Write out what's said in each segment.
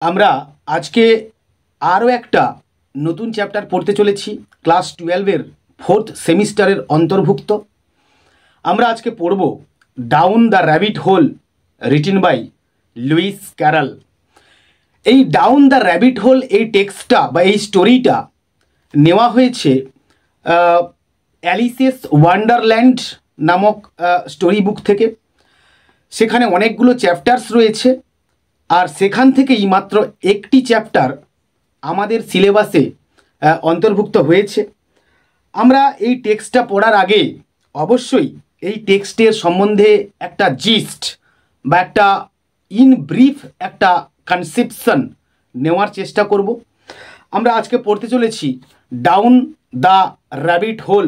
আমরা আজকে আরও একটা নতুন চ্যাপ্টার পড়তে চলেছি, ক্লাস 12-এর 4th সেমিস্টারের অন্তর্ভুক্ত। আমরা আজকে পড়ব down the rabbit hole, written by Lewis Carroll. এই ডাউন দ্য র্যাবিট হোল এই টেক্সটটা বা এই স্টোরিটা নেওয়া হয়েছে অ্যালিসেস ওয়ান্ডারল্যান্ড নামক স্টোরি বুক থেকে। সেখানে অনেকগুলো চ্যাপ্টার্স রয়েছে, আর সেখান থেকেই মাত্র একটি চ্যাপ্টার আমাদের সিলেবাসে অন্তর্ভুক্ত হয়েছে। আমরা এই টেক্সটটা পড়ার আগে অবশ্যই এই টেক্সটের সম্বন্ধে একটা জিস্ট বা একটা ইন ব্রিফ একটা কনসেপশন নেওয়ার চেষ্টা করব। আমরা আজকে পড়তে চলেছি ডাউন দ্য র্যাবিট হোল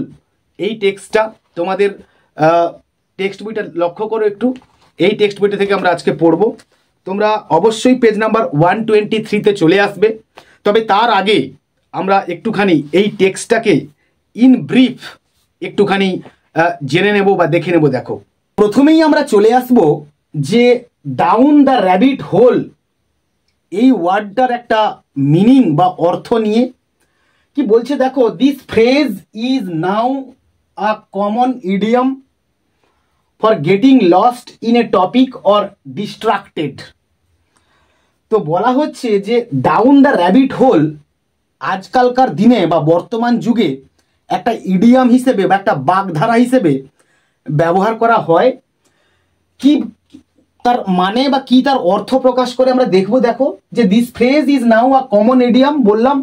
এই টেক্সটটা। তোমাদের টেক্সট বইটা লক্ষ্য করো একটু, এই টেক্সট বইটা থেকে আমরা আজকে পড়ব। তোমরা অবশ্যই পেজ নাম্বার 123-তে চলে আসবে। তবে তার আগে আমরা একটুখানি এই টেক্সটটাকে ইন ব্রিফ একটুখানি জেনে নেব বা দেখে নেব। দেখো, প্রথমেই আমরা চলে আসব যে ডাউন দ্য র্যাবিট হোল এই ওয়ার্ডটার একটা মিনিং বা অর্থ নিয়ে কি বলছে দেখো। This phrase is now a common idiom for getting lost in a topic or distracted. তো বলা হচ্ছে যে ডাউন দ্য র্যাবিট হোল আজকালকার দিনে বা বর্তমান যুগে একটা ইডিয়াম হিসেবে বা একটা বাগধারা হিসেবে ব্যবহার করা হয়। কি তার মানে বা কি তার অর্থ প্রকাশ করে আমরা দেখব। দেখো যে this phrase is now a common idiom বললাম।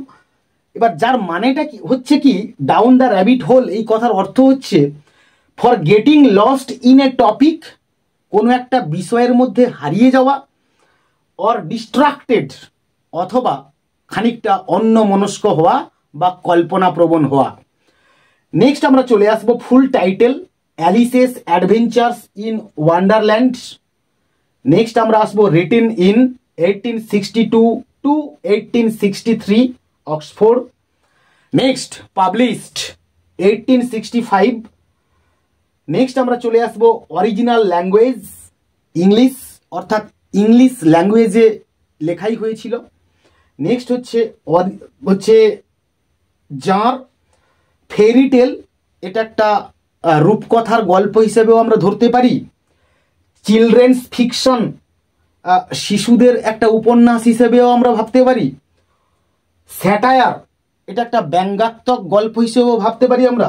এবার যার মানেটা কি হচ্ছে, কি ডাউন দ্য র্যাবিট হোল এই কথার অর্থ হচ্ছে for getting lost in a topic, কোনো একটা বিষয়ের মধ্যে হারিয়ে যাওয়া, অর ডিস্ট্রাক্টেড অথবা খানিকটা অন্যমনস্ক হওয়া বা কল্পনাপ্রবণ হওয়া। নেক্সট আমরা চলে আসবো full title, Alice's adventures in Wonderland. Next আমরা আসবো written in 1862 to 1863 Oxford. Next published 1865। Next আমরা চলে আসবো অরিজিনাল ল্যাঙ্গুয়েজ ইংলিশ, অর্থাৎ ইংলিশ ল্যাঙ্গুয়েজে লেখাই হয়েছিল। নেক্সট হচ্ছে যার ফেরি টেল, এটা একটা রূপকথার গল্প হিসেবেও আমরা ধরতে পারি। চিলড্রেন্স ফিকশন, শিশুদের একটা উপন্যাস হিসেবেও আমরা ভাবতে পারি। স্যাটায়ার, এটা একটা ব্যঙ্গাত্মক গল্প হিসেবেও ভাবতে পারি আমরা।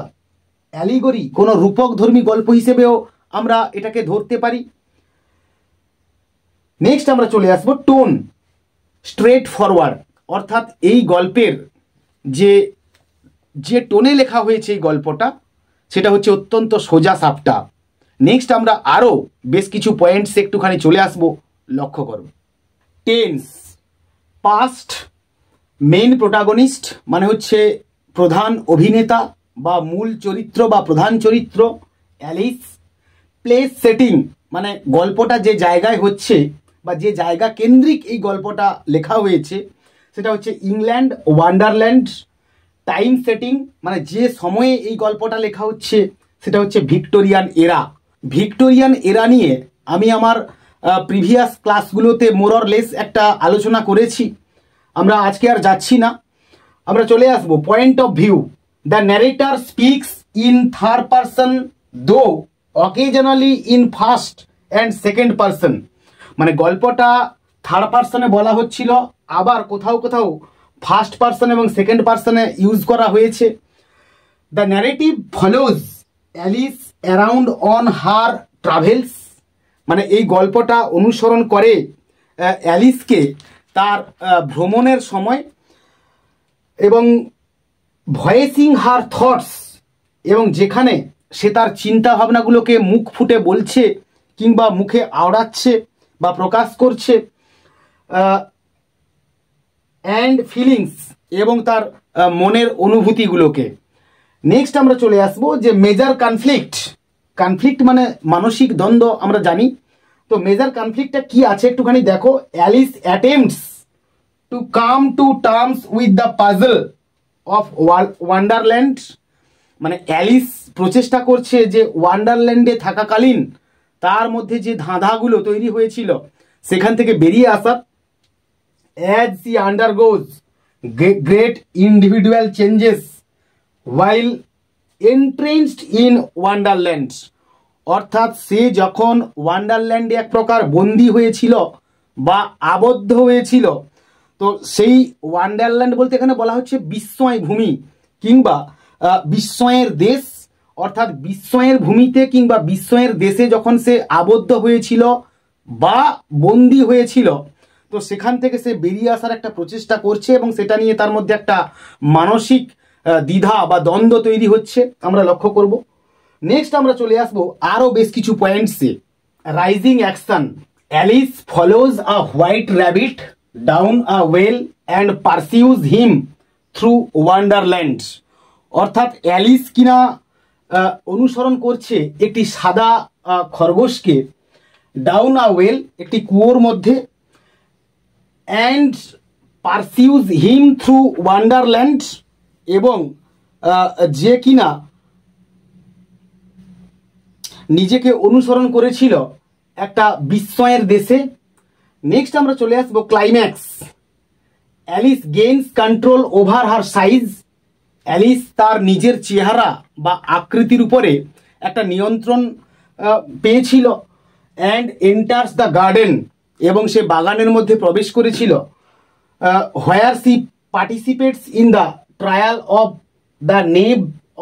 অ্যালিগরি, কোনো রূপকধর্মী গল্প হিসেবেও আমরা এটাকে ধরতে পারি। নেক্সট আমরা চলে আসবো টোন, স্ট্রেট ফরওয়ার্ড, অর্থাৎ এই গল্পের যে টোনে লেখা হয়েছে এই গল্পটা, সেটা হচ্ছে অত্যন্ত সোজা সাপটা। নেক্সট আমরা আরও বেশ কিছু পয়েন্টস একটুখানি চলে আসবো, লক্ষ্য করব। টেন্স, পাস্ট, মেইন প্রোটাগনিস্ট মানে হচ্ছে প্রধান অভিনেতা বা মূল চরিত্র বা প্রধান চরিত্র অ্যালিস। প্লেস সেটিং মানে গল্পটা যে জায়গায় হচ্ছে বা যে জায়গা কেন্দ্রিক এই গল্পটা লেখা হয়েছে সেটা হচ্ছে ইংল্যান্ড ওয়ান্ডারল্যান্ড। টাইম সেটিং মানে যে সময়ে এই গল্পটা লেখা হচ্ছে সেটা হচ্ছে ভিক্টোরিয়ান এরা। ভিক্টোরিয়ান এরা নিয়ে আমি আমার প্রিভিয়াস ক্লাসগুলোতে মোর অর লেস একটা আলোচনা করেছি, আমরা আজকে আর যাচ্ছি না। আমরা চলে আসবো point of view. The narrator speaks in third person though occasionally in first and second person, মানে গল্পটা থার্ড পারসনে বলা হচ্ছিল, আবার কোথাও কোথাও ফার্স্ট পারসন এবং সেকেন্ড পারসনে ইউজ করা হয়েছে। The narrative follows Alice around on her travels, মানে এই গল্পটা অনুসরণ করে অ্যালিসকে তার ভ্রমণের সময়, এবং ভয়েসিং হার থটস, এবং যেখানে সে তার চিন্তা ভাবনাগুলোকে মুখ ফুটে বলছে কিংবা মুখে আওড়াচ্ছে বা প্রকাশ করছে, অ্যান্ড ফিলিংস এবং তার মনের অনুভূতিগুলোকে। নেক্সট আমরা চলে আসবো যে মেজর কনফ্লিক্ট। কনফ্লিক্ট মানে মানসিক দ্বন্দ্ব আমরা জানি, তো মেজর কনফ্লিক্টটা কি আছে একটুখানি দেখো। Alice attempts to come to terms with the puzzle of Wonderland, মানে অ্যালিস প্রচেষ্টা করছে যে ওয়ান্ডারল্যান্ডে থাকাকালীন তার মধ্যে যে ধাঁধাগুলো তৈরি হয়েছিল সেখান থেকে বেরিয়ে আসার। as she undergoes great individual changes while entrenched in wonderland। অর্থাৎ সে যখন ওয়ান্ডারল্যান্ডে এক প্রকার বন্দী হয়েছিল বা আবদ্ধ হয়েছিল, তো সেই ওয়ান্ডারল্যান্ড বলতে এখানে বলা হচ্ছে বিস্ময় ভূমি কিংবা বিস্ময়ের দেশ। অর্থাৎ বিস্ময়ের ভূমিতে কিংবা বিস্ময়ের দেশে যখন সে আবদ্ধ হয়েছিল বা বন্দী হয়েছিল, তো সেখান থেকে সে বেরিয়ে আসার একটা প্রচেষ্টা করছে এবং সেটা নিয়ে তার মধ্যে একটা মানসিক দ্বিধা বা দ্বন্দ্ব তৈরি হচ্ছে আমরা লক্ষ্য করব। নেক্সট আমরা চলে আসবো আরও বেশ কিছু পয়েন্টসে। Rising action, Alice follows a white rabbit down a well and pursues him through Wonderland. অর্থাৎ অ্যালিস কিনা অনুসরণ করছে একটি সাদা খরগোশকে ডাউন আ ওয়েল, একটি কুয়োর মধ্যে, and pursues him through Wonderland, এবং যে কিনা নিজেকে অনুসরণ করেছিল একটা বিস্ময়ের দেশে। নেক্সট আমরা চলে আসবো climax. Alice gains control over her size. Alice তার নিজের চেহারা বা আকৃতির উপরে একটা নিয়ন্ত্রণ পেয়েছিল। অ্যান্ড এন্টার্স দ্য গার্ডেন, এবং সে বাগানের মধ্যে প্রবেশ করেছিল। Where she participates in the trial of the knave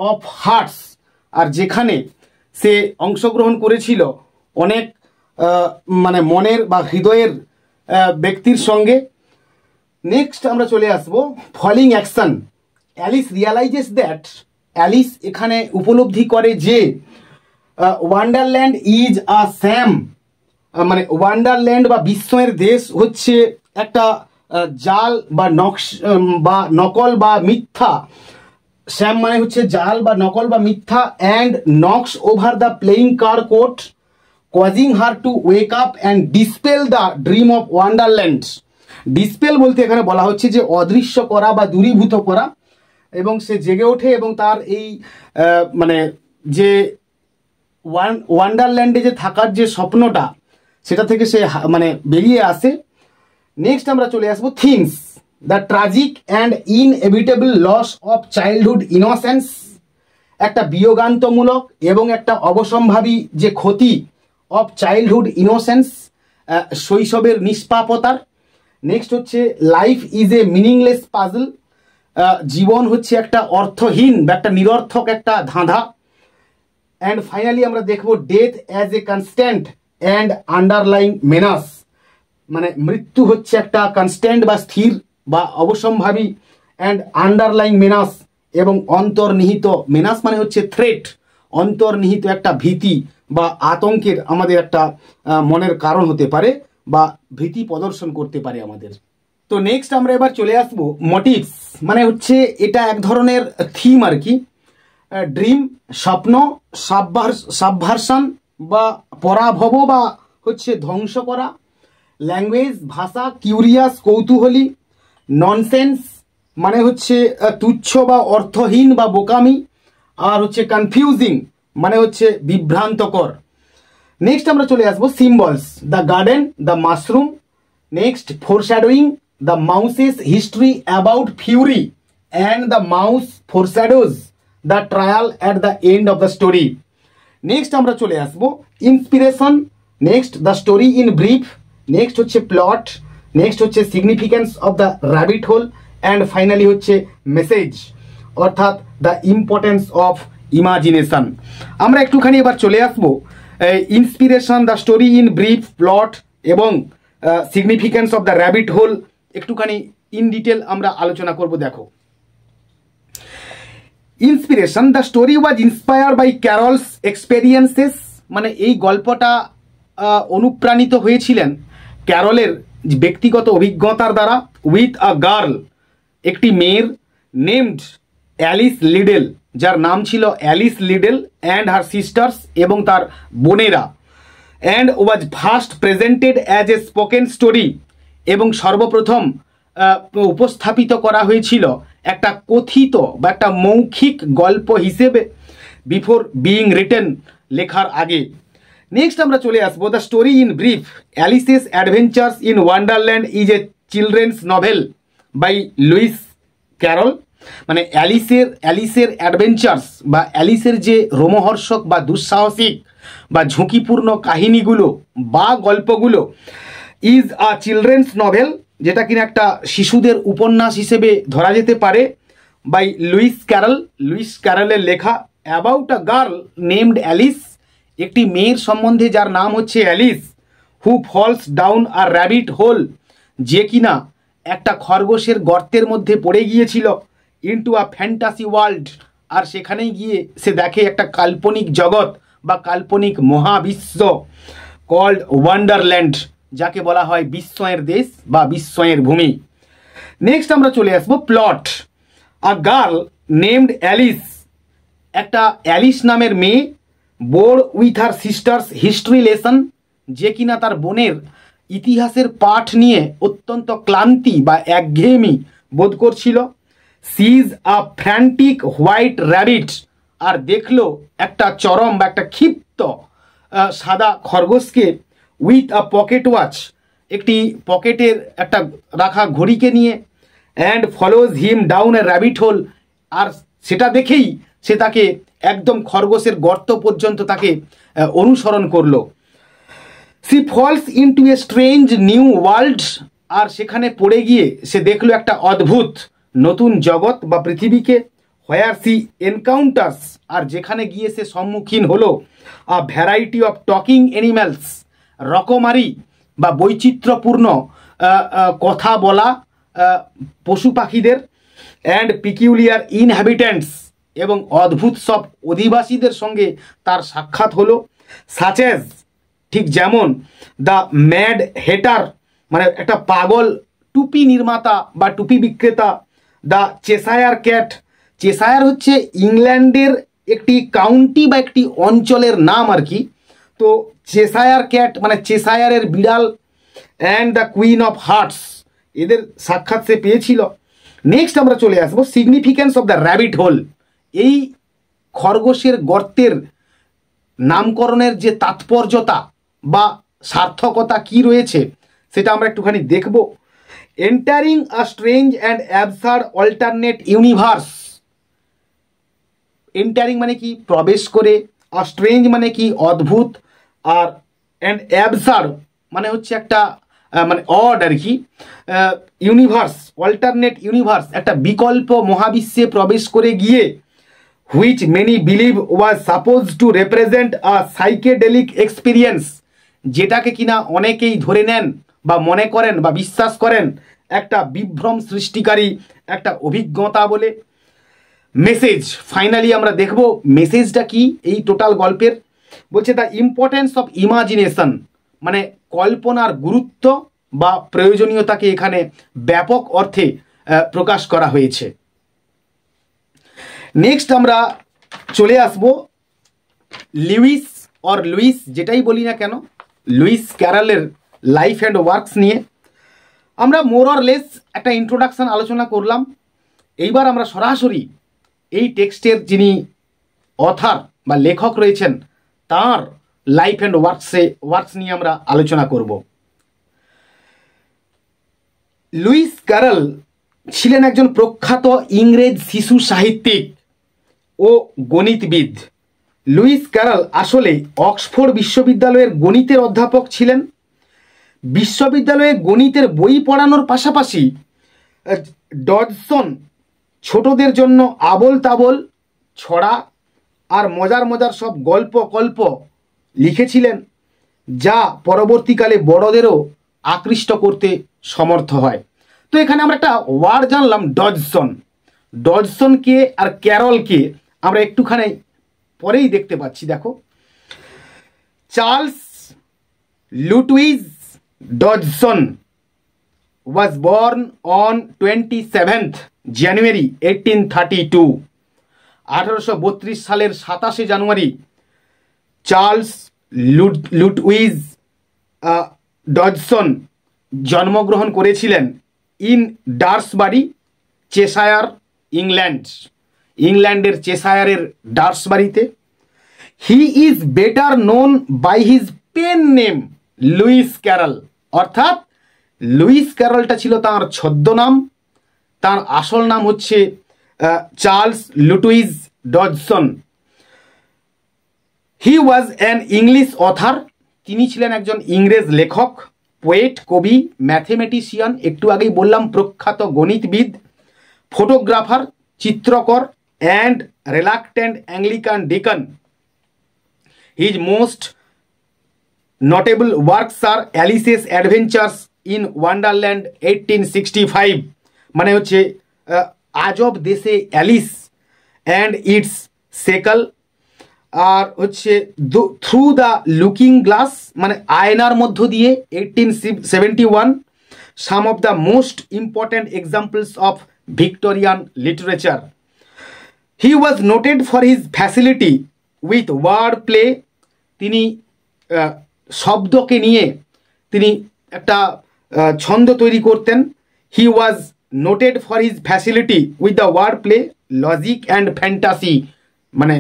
of hearts, আর যেখানে সে অংশগ্রহণ করেছিল অনেক মানে মনের বা হৃদয়ের ব্যক্তির সঙ্গে। নেক্সট আমরা চলে আসব falling action. Alice realizes that, Alice এখানে উপলব্ধি করে যে ওয়ান্ডারল্যান্ড ইজ আ স্যাম, মানে ওয়ান্ডারল্যান্ড বা বিস্ময়ের দেশ হচ্ছে একটা জাল বা নকল বা মিথ্যা। স্যাম মানে হচ্ছে জাল বা নকল বা মিথ্যা। And knocks over the playing card court causing her to wake up and dispel the dream of Wonderland. Dispel বলতে এখানে বলা হচ্ছে যে অদৃশ্য করা বা দূরীভূত করা, এবং সে জেগে ওঠে এবং তার এই মানে যে ওয়ান্ডারল্যান্ডে যে থাকার যে স্বপ্নটা, সেটা থেকে সে মানে বেরিয়ে আসে। নেক্সট আমরা চলে আসবো themes. The tragic and inevitable loss of childhood innocence, একটা বিয়োগান্তমূলক এবং একটা অবসম্ভাবী যে ক্ষতি অফ চাইল্ডহুড ইনোসেন্স, শৈশবের নিষ্পাপতার। নেক্সট হচ্ছে life is a meaningless puzzle, জীবন হচ্ছে একটা অর্থহীন বা একটা নিরর্থক একটা ধাঁধা। অ্যান্ড ফাইনালি আমরা দেখব death as a constant and underlying menace, মানে মৃত্যু হচ্ছে একটা কনস্ট্যান্ট বা স্থির বা অবসম্ভাবী, অ্যান্ড আন্ডারলাইং মেনাস, এবং অন্তর্নিহিত, মেনাস মানে হচ্ছে থ্রেট, অন্তর্নিহিত একটা ভীতি বা আতঙ্কের আমাদের একটা মনের কারণ হতে পারে বা ভীতি প্রদর্শন করতে পারে আমাদের। তো নেক্সট আমরা এবার চলে আসবো মোটিভস, মানে হচ্ছে এটা এক ধরনের থিম আর কি। ড্রিম, স্বপ্ন, সাবভার্সন বা পরাভব বা হচ্ছে ধ্বংস করা। ল্যাঙ্গুয়েজ, ভাষা, কিউরিয়াস, কৌতূহলী। ননসেন্স মানে হচ্ছে তুচ্ছ বা অর্থহীন বা বোকামি। আর হচ্ছে কনফিউজিং মানে হচ্ছে বিভ্রান্তকর। নেক্সট আমরা চলে আসবো symbols. The garden, the mushroom. Next foreshadowing, the mouse's history about fury and the mouse foreshadows the trial at the end of the story. Next আমরা চলে আসবো inspiration. Next the story in brief. Next হচ্ছে plot. Next হচ্ছে significance of the rabbit hole. And finally হচ্ছে message, অর্থাৎ the importance of imagination. আমরা একটুখানি এবার চলে আসবো inspiration, the story in brief, plot এবং significance of the rabbit hole একটুখানি ইন ডিটেল আমরা আলোচনা করব। দেখো, inspiration, the story was inspired by Carroll's experiences, মানে এই গল্পটা অনুপ্রাণিত হয়েছিলেন ক্যারলের ব্যক্তিগত অভিজ্ঞতার দ্বারা। উইথ আ গার্ল, একটি মেয়ের, নেমড অ্যালিস লিডেল, যার নাম ছিল অ্যালিস লিডেল, অ্যান্ড হার সিস্টার্স, এবং তার বোনেরা। And was first presented as a spoken story, এবং সর্বপ্রথম উপস্থাপিত করা হয়েছিল একটা কথিত বা একটা মৌখিক গল্প হিসেবে, বিফোর বিইং রিটেন, লেখার আগে। নেক্সট আমরা চলে আসবো the story in brief. Alice's adventures in Wonderland is a children's novel by Lewis Carroll, মানে অ্যালিসের অ্যাডভেঞ্চার্স বা অ্যালিসের যে রোমহর্ষক বা দুঃসাহসিক বা ঝুঁকিপূর্ণ কাহিনীগুলো বা গল্পগুলো ইজ আ চিলড্রেন্স নভেল, যেটা কিনা একটা শিশুদের উপন্যাস হিসেবে ধরা যেতে পারে, বাই লুইস ক্যারলের লেখা, about a girl named Alice, একটি মেয়ের সম্বন্ধে যার নাম হচ্ছে অ্যালিস, হু ফলস ডাউন আ র্যাবিট হোল, যে কিনা একটা খরগোশের গর্তের মধ্যে পড়ে গিয়েছিল, ইনটু আ ফ্যান্টাসি ওয়ার্ল্ড, আর সেখানেই গিয়ে সে দেখে একটা কাল্পনিক জগৎ বা কাল্পনিক মহাবিশ্ব, কল্ড ওয়ান্ডারল্যান্ড, যাকে বলা হয় বিস্ময়ের দেশ বা বিস্ময়ের ভূমি। নেক্সট আমরা চলে আসবো plot. A girl named Alice, একটা অ্যালিস নামের মেয়ে, board with her sisters history lesson, যে কিনা তার বোনের ইতিহাসের পাঠ নিয়ে অত্যন্ত ক্লান্তি বা একঘেয়েমি বোধ করছিল। সিজ আ ফ্র্যান্টিক হোয়াইট র্যাবিট, আর দেখলো একটা চরম বা একটা ক্ষিপ্ত সাদা খরগোশকে, উইথ আ পকেট ওয়াচ, একটি পকেটের একটা রাখা ঘড়িকে নিয়ে, and follows him down a rabbit hole, আর সেটা দেখেই সে তাকে একদম খরগোশের গর্ত পর্যন্ত তাকে অনুসরণ করলো। She falls into a strange new world, আর সেখানে পড়ে গিয়ে সে দেখলো একটা অদ্ভুত নতুন জগৎ বা পৃথিবীকে। হোয়ার সি এনকাউন্টার্স, আর যেখানে গিয়ে সে সম্মুখীন হলো আ ভ্যারাইটি অফ টকিং অ্যানিম্যালস, রকমারি বা বৈচিত্র্যপূর্ণ কথা বলা পশু পাখিদের, অ্যান্ড পিকিউলিয়ার ইনহ্যাবিটেন্টস, এবং অদ্ভুত সব অধিবাসীদের সঙ্গে তার সাক্ষাৎ হলো। সাচেজ, ঠিক যেমন দ্য ম্যাড হেটার, মানে একটা পাগল টুপি নির্মাতা বা টুপি বিক্রেতা, দ্য চেশায়ার ক্যাট, চেশায়ার হচ্ছে ইংল্যান্ডের একটি কাউন্টি বা একটি অঞ্চলের নাম আর কি, তো চেশায়ার ক্যাট মানে চেশায়ারের বিড়াল, and the queen of hearts, এদের সাক্ষাৎ সে পেয়েছিল। নেক্সট আমরা চলে আসবো significance of the rabbit hole, এই খরগোশের গর্তের নামকরণের যে তাৎপর্যতা বা সার্থকতা কি রয়েছে সেটা আমরা একটুখানি দেখব। Entering a strange and absurd alternate universe, entering মানে কি প্রবেশ করে, আর স্ট্রেঞ্জ মানে কি অদ্ভুত, আর অ্যান্ড অ্যাবসার্ড মানে হচ্ছে একটা মানে অড আর কি, ইউনিভার্স অল্টারনেট ইউনিভার্স, একটা বিকল্প মহাবিশ্বে প্রবেশ করে গিয়ে, which many believe was suppose two represent a psychedelic experience, যেটাকে কিনা অনেকেই ধরে নেন বা মনে করেন বা বিশ্বাস করেন একটা বিভ্রম সৃষ্টিকারী একটা অভিজ্ঞতা বলে। মেসেজ, ফাইনালি আমরা দেখব মেসেজটা কি এই টোটাল গল্পের। বলছে দ্য ইম্পর্টেন্স অফ ইমাজিনেশন, মানে কল্পনার গুরুত্ব বা প্রয়োজনীয়তাকে এখানে ব্যাপক অর্থে প্রকাশ করা হয়েছে। নেক্সট আমরা চলে আসব লুইস যেটাই বলি না কেন, লুইস ক্যারলের লাইফ অ্যান্ড ওয়ার্কস নিয়ে আমরা মোর অর লেস একটা ইন্ট্রোডাকশন আলোচনা করলাম। এইবার আমরা সরাসরি এই টেক্সটের যিনি অথার বা লেখক রয়েছেন তার লাইফ অ্যান্ড ওয়ার্কস নিয়ে আমরা আলোচনা করব। লুইস ক্যারল ছিলেন একজন প্রখ্যাত ইংরেজ শিশু সাহিত্যিক ও গণিতবিদ। লুইস ক্যারল আসলে অক্সফোর্ড বিশ্ববিদ্যালয়ের গণিতের অধ্যাপক ছিলেন। বিশ্ববিদ্যালয়ে গণিতের বই পড়ানোর পাশাপাশি ডজসন ছোটদের জন্য আবোল তাবোল ছড়া আর মজার মজার সব গল্প লিখেছিলেন, যা পরবর্তীকালে বড়দেরও আকৃষ্ট করতে সমর্থ হয়। তো এখানে আমরা একটা ওয়ার্ড জানলাম ডজসনকে আর ক্যারলকে আমরা একটুখানি পরেই দেখতে পাচ্ছি। দেখো, Charles Lutwidge Dodgson was born on 27th January 1832, 1832 সালের 27শে জানুয়ারি চার্লস লুটউইজ ডজসন জন্মগ্রহণ করেছিলেন ইন ডার্সবারি, চেশায়ার, ইংল্যান্ডের চেশায়ারের ডার্সবারিতে। He is better known by his pen name Lewis Carroll, অর্থাৎ লুইস ক্যারলটা ছিল তার ছদ্মনাম, তার আসল নাম হচ্ছে Charles Lutwidge Dodgson. He was an English author, তিনি ছিলেন একজন ইংরেজ লেখক, পোয়েট, কবি, ম্যাথমেটিশিয়ান, একটু আগেই বললাম প্রখ্যাত গণিতবিদ, ফটোগ্রাফার, চিত্রকর, and reluctant Anglican deacon. His most notable works are Alice's Adventures in Wonderland 1865, মানে হচ্ছে আজব দেশে অ্যালিস অ্যান্ড ইটস সেকল, আর হচ্ছে থ্রু দ্য লুকিং গ্লাস, মানে আয়নার মধ্য দিয়ে 1871, some of the most important examples of Victorian literature. He was noted for his facility with word play, তিনি শব্দকে নিয়ে তিনি একটা ছন্দ তৈরি করতেন। He was noted for his facility with the word play, logic and fantasy, মানে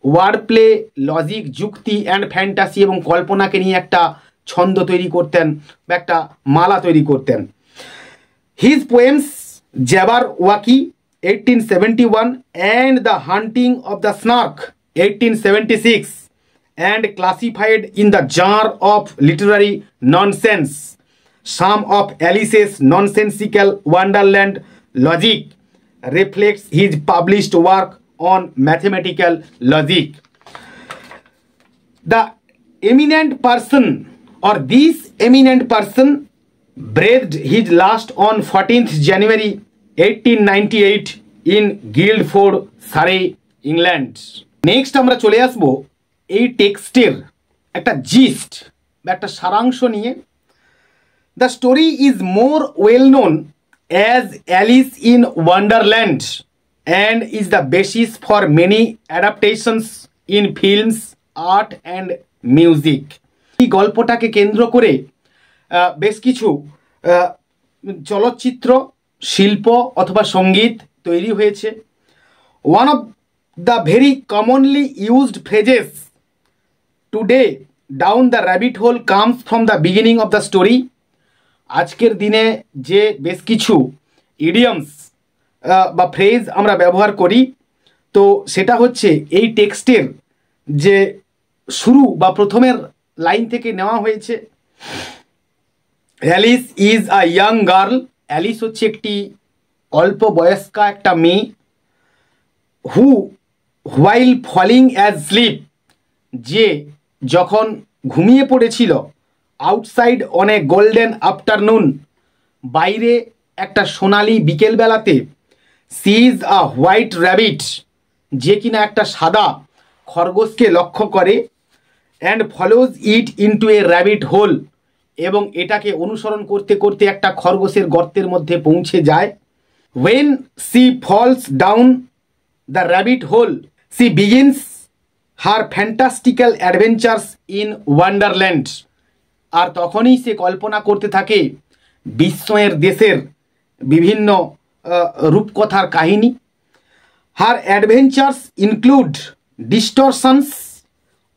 word play, logic, যুক্তি অ্যান্ড ফ্যান্টাসি এবং কল্পনাকে নিয়ে একটা ছন্দ তৈরি করতেন বা একটা মালা তৈরি করতেন। His poems Jabberwocky 1871 and the hunting of the snark 1876 and classified in the jar of literary nonsense. Some of Alice's nonsensical Wonderland logic reflects his published work on mathematical logic. The eminent person, or this eminent person, breathed his last on 14th January 1898 in Guildford, Surrey, England. Next আমরা চলে আসবো এই টেক্সটের একটা gist বা একটা সারাংশ নিয়ে। The story is more well known as Alice in Wonderland and is the basis for many অ্যাডাপ্টেশনস in films, art and music. এই গল্পটাকে কেন্দ্র করে বেশ কিছু চলচ্চিত্র, শিল্প অথবা সঙ্গীত তৈরি হয়েছে। One of the very commonly used phrases today down the rabbit whole comes from the beginning of the story. আজকের দিনে যে বেশ কিছু ইডিয়মস বা ফ্রেজ আমরা ব্যবহার করি, তো সেটা হচ্ছে এই টেক্সটের যে শুরু বা প্রথমের লাইন থেকে নেওয়া হয়েছে। Alice is a young girl, Alice হচ্ছে একটি অল্প বয়স্কা একটা মেয়ে। Who while falling asleep, যে যখন ঘুমিয়ে পড়েছিল, outside on a golden afternoon, বাইরে একটা সোনালি বিকেলবেলাতে, she is a white rabbit, যে কিনা একটা সাদা খরগোশকে লক্ষ্য করে, and follows it into a rabbit hole, এবং এটাকে অনুসরণ করতে করতে একটা খরগোশের গর্তের মধ্যে পৌঁছে যায়। When she falls down the rabbit hole she begins her fantastical adventures in Wonderland, আর তখনই সে কল্পনা করতে থাকে বিস্ময়ের দেশের বিভিন্ন রূপকথার কাহিনী। হার অ্যাডভেঞ্চার্স ইনক্লুড ডিস্টরশনস,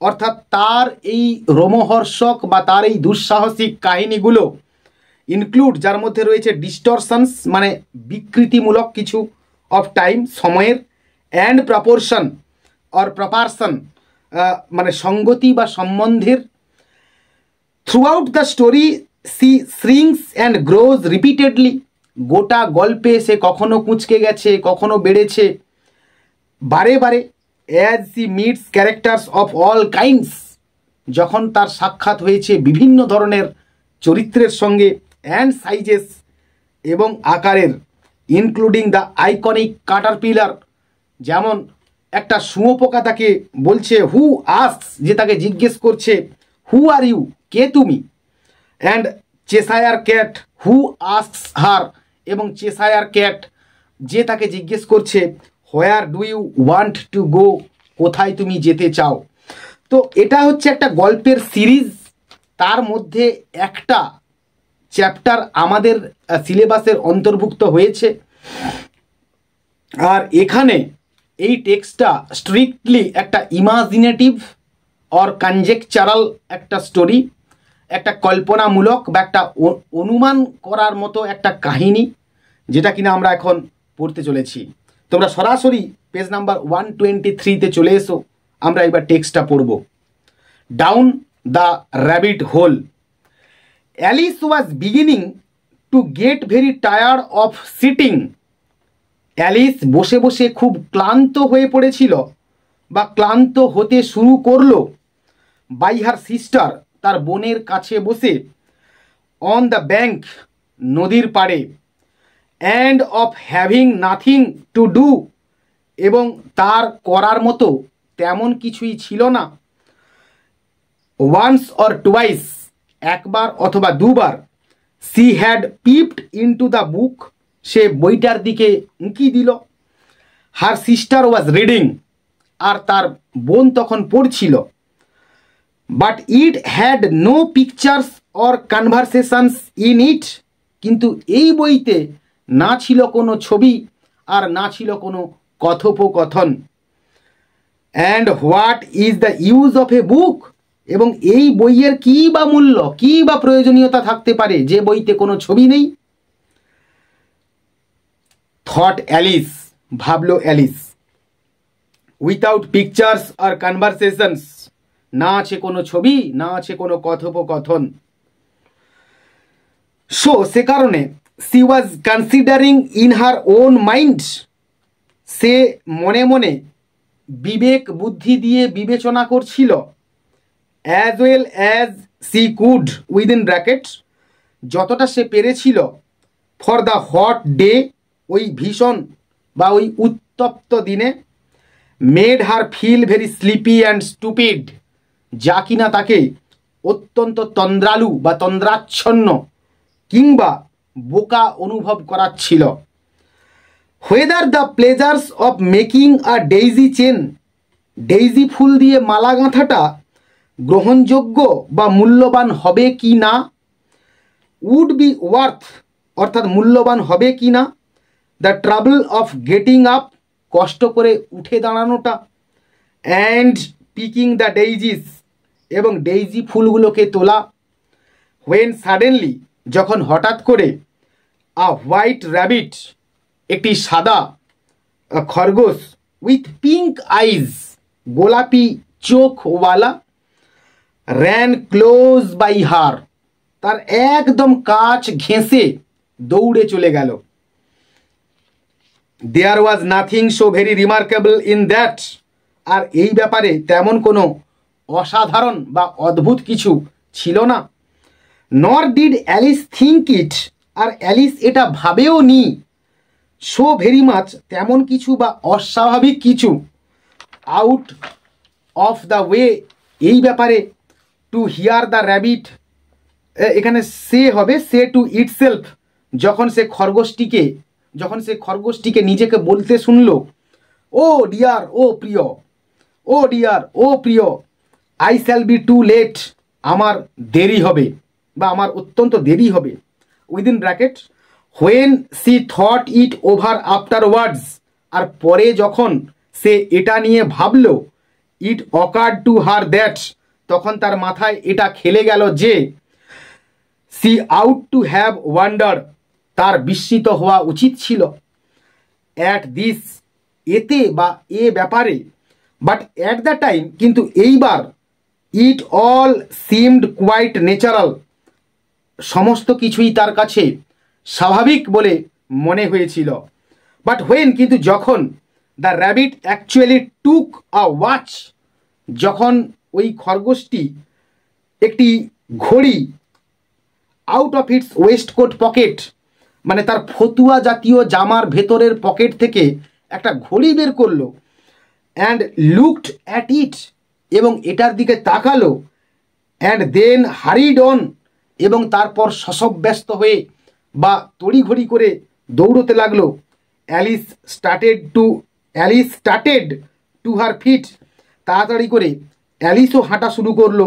অর্থাৎ তার এই রোমহর্ষক বা তার এই দুঃসাহসিক কাহিনীগুলো ইনক্লুড, যার মধ্যে রয়েছে ডিস্টরশনস মানে বিকৃতিমূলক কিছু, অফ টাইম সময়ের, অ্যান্ড প্রপোর্শন অর প্রপারশন মানে সঙ্গতি বা সম্বন্ধের। Throughout the story she shrinks and grows repeatedly, গোটা গল্পে সে কখনো কুঁচকে গেছে, কখনো বেড়েছে বারে বারে। As she meets characters of all kinds, যখন তার সাক্ষাৎ হয়েছে বিভিন্ন ধরনের চরিত্রের সঙ্গে, অ্যান্ড সাইজেস এবং আকারের, ইনক্লুডিং দ্য আইকনিক কাটারপিলার, যেমন একটা শুঁয়োপোকা তাকে বলছে হু আস্কস, যে তাকে জিজ্ঞেস করছে হু আর ইউ, কে তুমি, and Cheshire cat who asks her, এবং চেসায়ার ক্যাট যে তাকে জিজ্ঞেস করছে where do you want to go, কোথায় তুমি যেতে চাও। তো এটা হচ্ছে একটা গল্পের সিরিজ, তার মধ্যে একটা চ্যাপ্টার আমাদের সিলেবাসের অন্তর্ভুক্ত হয়েছে। আর এখানে এই টেক্সটটা স্ট্রিক্টলি একটা ইমাজিনেটিভ অর কনজেকচারাল একটা স্টোরি, একটা কল্পনামূলক বা একটা অনুমান করার মতো একটা কাহিনী, যেটা কিনা আমরা এখন পড়তে চলেছি। তোমরা সরাসরি পেজ নাম্বার 123-তে চলে এসো, আমরা এবার টেক্সটটা পড়ব। Down the rabbit hole. Alice was beginning to get very tired of sitting. Alice বসে বসে খুব ক্লান্ত হয়ে পড়েছিল বা ক্লান্ত হতে শুরু করলো। বাই হার সিস্টার, তার বোনের কাছে বসে। অন দ্য ব্যাঙ্ক, নদীর পাড়ে। And of having nothing to do, এবং তার করার মতো তেমন কিছুই ছিল না। ওয়ান্স অর টুয়াইস, একবার অথবা দুবার। She had peeped into the book, সে বইটার দিকে উঁকি দিল। হার সিস্টার ওয়াজ রিডিং, আর তার বোন তখন পড়ছিল। But it had no pictures or conversations in it, কিন্তু এই বইতে না ছিল কোনো ছবি আর না ছিল কোনো কথোপকথন। And what is the use of a book, এবং এই বইয়ের কী বা মূল্য, কী বা প্রয়োজনীয়তা থাকতে পারে যে বইতে কোনো ছবি নেই। থট অ্যালিস, ভাবলো অ্যালিস। উইথাউট পিকচার্স আর কনভারসেশনস, না আছে কোনো ছবি, না আছে কোনো কথোপকথন। সো সে কারণে she was considering in her own mind, সে মনে মনে বিবেক বুদ্ধি দিয়ে বিবেচনা করছিল। As well as she could, within bracket, যতটা সে পেরেছিল। ফর দ্য হট ডে, ওই ভীষণ বা ওই উত্তপ্ত দিনে। Made her feel very sleepy and stupid, যা কিনা তাকে অত্যন্ত তন্দ্রালু বা তন্দ্রাচ্ছন্ন কিংবা বোকা অনুভব করাচ্ছিল। Whether the pleasures of making a daisy chain, daisy ফুল দিয়ে মালা গাঁথাটা গ্রহণযোগ্য বা মূল্যবান হবে কি না। উড বি ওয়ার্থ, অর্থাৎ মূল্যবান হবে কি না। The trouble of getting up, কষ্ট করে উঠে দাঁড়ানোটা। অ্যান্ড পিকিং দ্য ডেইজিস, এবং ডেইজি ফুলগুলোকে তোলা। হোয়েন সাডেনলি, যখন হঠাৎ করে। আ হোয়াইট র্যাবিট, একটি সাদা খরগোশ। উইথ পিঙ্ক আইজ, গোলাপি চোখওয়ালা। র্যান ক্লোজ বাই হার, তার একদম কাছ ঘেঁষে দৌড়ে চলে গেল। There was nothing so very remarkable in that, আর এই ব্যাপারে তেমন কোনো অসাধারণ বা অদ্ভুত কিছু ছিল না। Nor did Alice think it, আর অ্যালিস এটা ভাবেও নি। সো ভেরি মাচ, তেমন কিছু বা অস্বাভাবিক কিছু। আউট অফ দ্য ওয়ে, এই ব্যাপারে। টু হিয়ার দ্য র্যাবিট, এখানে সে হবে সে টু ইটসেলফ, যখন সে খরগোশটিকে নিজেকে বলতে শুনল। ও ডিয়ার, ও প্রিয়, ও ডিয়ার, ও প্রিয়। I shall be too late, আমার দেরি হবে বা আমার অত্যন্ত দেরি হবে। Within bracket. When she thought it over afterwards, আর পরে যখন সে এটা নিয়ে ভাবল। It occurred to her that, তখন তার মাথায় এটা খেলে গেল যে। She ought to have wondered, তার বিস্মিত হওয়া উচিত ছিল। অ্যাট দিস, এতে বা এ ব্যাপারে। বাট অ্যাট দ্য টাইম, কিন্তু এইবার। It all seemed quite natural, সমস্ত কিছুই তার কাছে স্বাভাবিক বলে মনে হয়েছিল। বাট হোয়েন, কিন্তু যখন। The rabbit actually took a watch, যখন ওই খরগোশটি একটি ঘড়ি out of its waistcoat pocket, মানে তার ফতুয়া জাতীয় জামার ভেতরের পকেট থেকে একটা ঘড়ি বের করলো। অ্যান্ড লুকড অ্যাট ইট, এবং এটার দিকে তাকালো। অ্যান্ড দেন হারিড অন, এবং তারপর শশব্যস্ত হয়ে বা তড়িঘড়ি করে দৌড়তে লাগলো। Alice started to her feet, তাড়াতাড়ি করে অ্যালিসও হাঁটা শুরু করলো।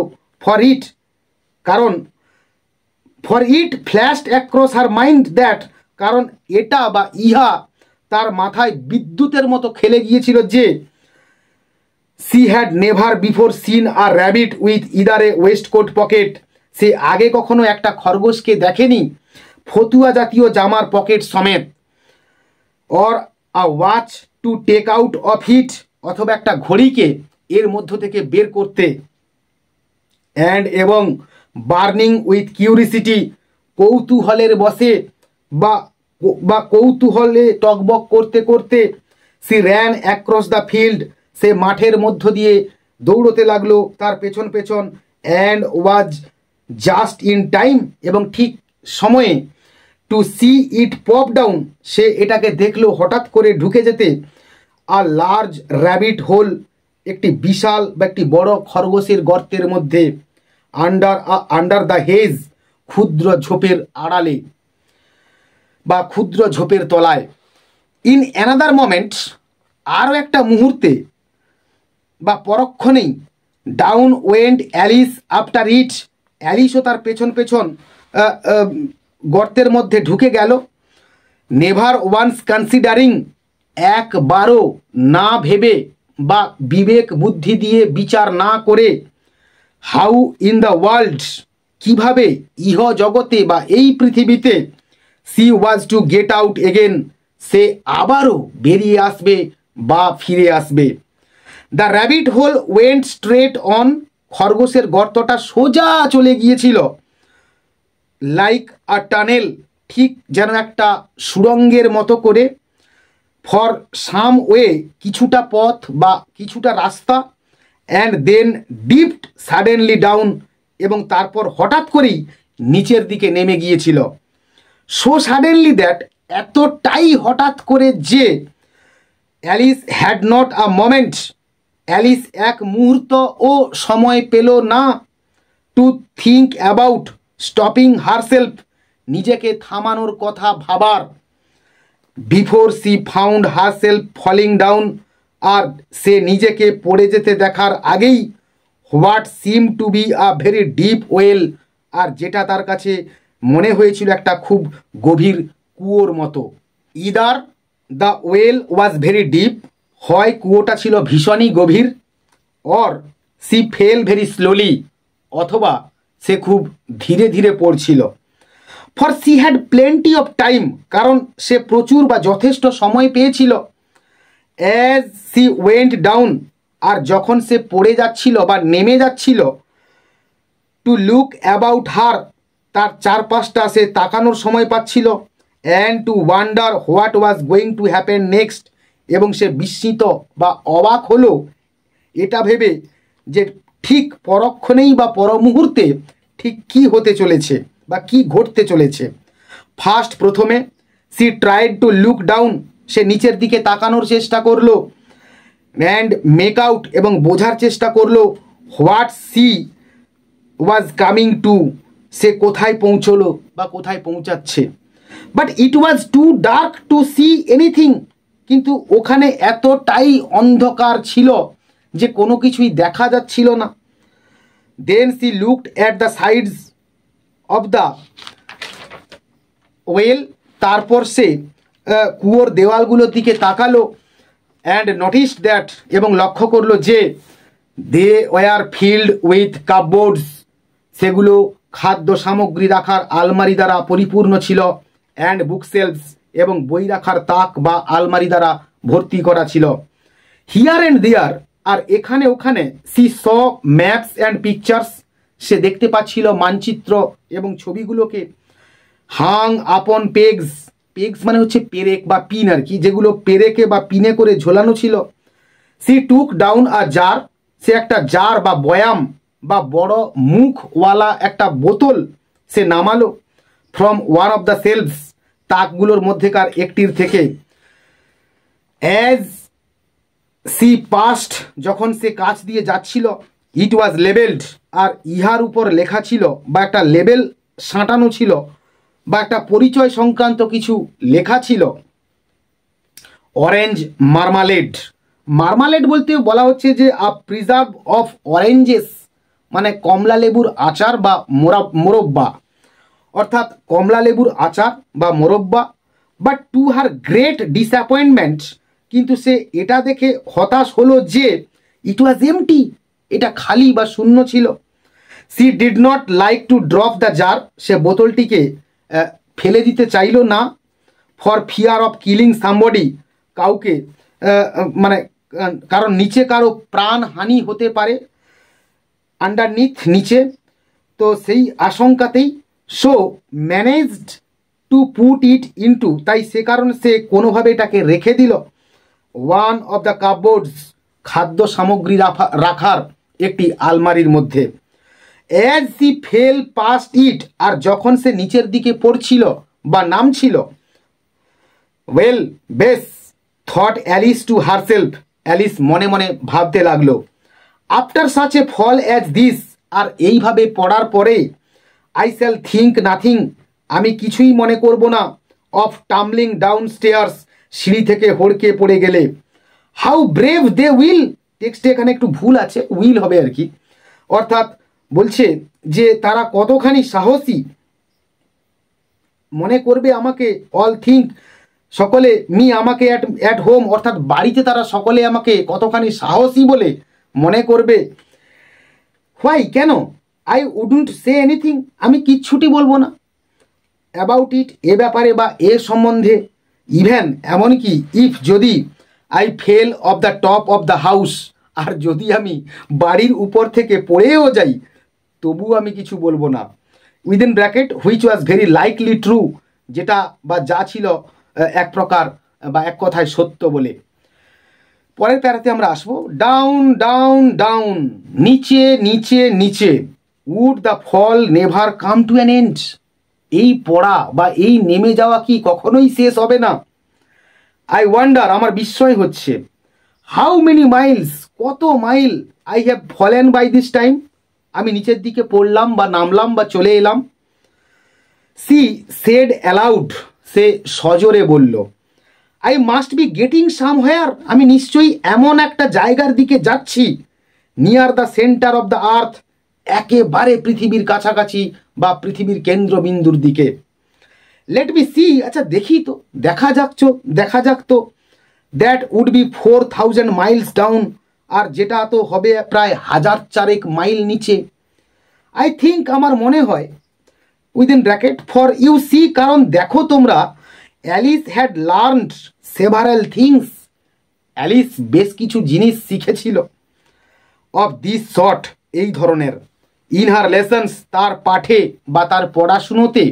For it flashed across her mind that, কারণ এটা বা ইহা তার মাথায় বিদ্যুতের মতো খেলে গিয়েছিল যে। She had never before seen a rabbit with either a waistcoat pocket সে আগে কখনো একটা খরগোশকে দেখেনি ফতুয়া জাতীয় জামার পকেট সমেত, or a watch to take out of it, অথবা একটা ঘড়িকে এর মধ্য থেকে বের করতে, এবং বার্নিং উইথ কিউরিসিটি, কৌতূহলের বসে বা কৌতূহলে টকবক করতে করতে she ran across the field, সে মাঠের মধ্য দিয়ে দৌড়তে লাগলো তার পেছন পেছন, and was just in time, এবং ঠিক সময়ে, to see it pop down, সে এটাকে দেখলো হঠাৎ করে ঢুকে যেতে, আ লার্জ র্যাবিট হোল, একটি বিশাল বা একটি বড় খরগোশের গর্তের মধ্যে, আন্ডার দ্য হেজ, ক্ষুদ্র ঝোপের আড়ালে বা ক্ষুদ্র ঝোপের তলায়। ইন অ্যানাদার মোমেন্ট, আরও একটা মুহূর্তে বা পরক্ষণেই, down went Alice after it, অ্যালিসও তার পেছন পেছন গর্তের মধ্যে ঢুকে গেল। নেভার ওয়ান্স কনসিডারিং, একবারও না ভেবে বা বিবেক বুদ্ধি দিয়ে বিচার না করে, হাউ ইন দ্য ওয়ার্ল্ড, কিভাবে ইহ জগতে বা এই পৃথিবীতে, she was to get out again, সে আবারও বেরিয়ে আসবে বা ফিরে আসবে। The rabbit hole went straight on, খরগোশের গর্তটা সোজা চলে গিয়েছিল, লাইক আ টানেল, ঠিক যেন একটা সুড়ঙ্গের মতো করে, ফর সাম ওয়ে, কিছুটা পথ বা কিছুটা রাস্তা, and then dipped suddenly down, এবং তারপর হঠাৎ করেই নিচের দিকে নেমে গিয়েছিল। সো সাডেনলি দ্যাট, এতটাই হঠাৎ করে যে, Alice had not a moment, Alice এক মুহূর্তও সময় পেল না, to think about stopping herself, নিজেকে থামানোর কথা ভাবার, before she found herself falling down, আর সে নিজেকে পড়ে যেতে দেখার আগেই, what seem to be a very deep well, আর যেটা তার কাছে মনে হয়েছিল একটা খুব গভীর কুয়োর মতো। Either the well was very deep, হয় কুয়োটা ছিল ভীষণই গভীর, or she fell very slowly, অথবা সে খুব ধীরে ধীরে পড়ছিল। For she had plenty of time, কারণ সে প্রচুর বা যথেষ্ট সময় পেয়েছিল। অ্যাজ সি ওয়েন্ট ডাউন, আর যখন সে পড়ে যাচ্ছিল বা নেমে যাচ্ছিল, টু লুক অ্যাবাউট হার, তার চারপাশটা সে তাকানোর সময় পাচ্ছিল, and to wonder what was going to happen next, এবং সে বিস্মিত বা অবাক হলো এটা ভেবে যে ঠিক পরক্ষণেই বা পর মুহূর্তে ঠিক কী হতে চলেছে বা কি ঘটতে চলেছে। ফার্স্ট, প্রথমে, she tried to look down, সে নিচের দিকে তাকানোর চেষ্টা করলো, অ্যান্ড মেক আউট, এবং বোঝার চেষ্টা করলো, what she was coming to, সে কোথায় পৌঁছলো বা কোথায় পৌঁছাচ্ছে। But it was too dark to see anything, কিন্তু ওখানে এতটাই অন্ধকার ছিল যে কোনো কিছুই দেখা যাচ্ছিল না। Then she looked at the sides of the well, তারপর সে কুয়োর দেওয়ালগুলোর দিকে তাকালো, অ্যান্ড নোটিসড দ্যাট, এবং লক্ষ্য করলো যে, দে ওয়ার ফিল্ড উইথ কাপবোর্ডস, সেগুলো খাদ্য সামগ্রী রাখার আলমারি দ্বারা পরিপূর্ণ ছিল, অ্যান্ড বুকশেলফস, এবং বই রাখার তাক বা আলমারি দ্বারা ভর্তি করা ছিল। হিয়ার অ্যান্ড দেয়ার, আর এখানে ওখানে, she saw maps and pictures, সে দেখতে পাচ্ছিল মানচিত্র এবং ছবিগুলোকে, হাং আপন পেগস, পেগস মানে হচ্ছে পেরেক বা পিন আর কি, যেগুলো পেরেকে বা পিনে করে ঝোলানো ছিল। She took down a jar, সে একটা জার বা বয়াম বা বড় মুখওয়ালা একটা বোতল সে নামালো, from one of the shelves, তাকগুলোর মধ্যেকার একটির থেকে। অ্যাজ সি পাস্ট, যখন সে কাছ দিয়ে যাচ্ছিল, ইট ওয়াজ লেবেলড, আর ইহার উপর লেখা ছিল বা একটা লেবেল সাঁটানো ছিল বা একটা পরিচয় সংক্রান্ত কিছু লেখা ছিল, অরেঞ্জ মার্মালেড। মার্মালেড বলতে বলা হচ্ছে যে আ প্রিজার্ভ অফ অরেঞ্জেস, মানে কমলা লেবুর আচার বা মোরব্বা, অর্থাৎ কমলা লেবুর আচার বা মোরব্বা। But to her great disappointment, কিন্তু সে এটা দেখে হতাশ হলো যে, ইট ওয়াজ এমটি, এটা খালি বা শূন্য ছিল। She did not like to drop the jar, সে বোতলটিকে ফেলে দিতে চাইল না। For fear of killing somebody, কাউকে মানে কারণ নিচে কারো প্রাণহানি হতে পারে, আন্ডারনিথ নিচে, তো সেই আশঙ্কাতেই। So managed to put it into, তাই সে কারণে সে কোনোভাবে এটাকে রেখে দিল ওয়ান অফ দ্য কাপবোর্ডস, খাদ্য সামগ্রী রাখার একটি আলমারির মধ্যে। As she fell past it, আর যখন সে নিচের দিকে পড়ছিল বা নামছিল, ওয়েল বেশ, thought Alice to herself, Alice মনে মনে ভাবতে লাগলো, after such a fall as this, আর এইভাবে পড়ার পরে, আই শ্যাল থিঙ্ক নাথিং, আমি কিছুই মনে করব না, অফ টামলিং ডাউন স্টেয়ার্স, সিঁড়ি থেকে হড়কে পড়ে গেলে। হাউ ব্রেভ দে উইল, টেক্সটে এখানে একটু ভুল আছে, উইল হবে আর কি, অর্থাৎ বলছে যে তারা কতখানি সাহসী, মনে করবে আমাকে, অল থিঙ্ক, সকলে, মি আমাকে অ্যাট হোম, অর্থাৎ বাড়িতে তারা সকলে আমাকে কতখানি সাহসী বলে মনে করবে। হোয়াই, কেন, আই উডন্ট সে এনিথিং, আমি কিচ্ছুটি বলবো না, অ্যাবাউট ইট, এ ব্যাপারে বা এ সম্বন্ধে, ইভেন এমনকি, ইফ যদি, I fell off the top of the house, আর যদি আমি বাড়ির উপর থেকে পড়েও যাই তবু আমি কিছু বলবো না। Within bracket which was very likely true, যেটা বা যা ছিল এক প্রকার বা এক কথায় সত্য বলে। পরের প্যারাতে আমরা আসবো, ডাউন ডাউন ডাউন, নিচে নিচে নিচে, would the fall never come to an end, এই পড়া বা এই নেমে যাওয়া কি কখনোই শেষ হবে না। আই ওয়ান্ডার, আমার বিস্ময় হচ্ছে, হাউ মেনি মাইলস, কত মাইল, I have fallen by this time, আমি নিচের দিকে পড়লাম বা নামলাম বা চলে এলাম। সি সেড অ্যালাউড, সে সজোরে বলল, I must be getting somewhere, আমি নিশ্চয়ই এমন একটা জায়গার দিকে যাচ্ছি, near the centre of the earth, একেবারে পৃথিবীর কাছাকাছি বা পৃথিবীর কেন্দ্রবিন্দুর দিকে। লেট বি সি, আচ্ছা দেখি তো, দেখা যাক তো, that would be 4000 miles down, আর যেটা তো হবে প্রায় 1004 মাইল নিচে। আই থিঙ্ক, আমার মনে হয়, within bracket for you see, কারণ দেখো তোমরা, Alice had learned several things, Alice বেশ কিছু জিনিস শিখেছিল, অফ দিস সর্ট, এই ধরনের, ইন হার লেসন্স, তার পাঠে বা তার পড়াশুনোতে,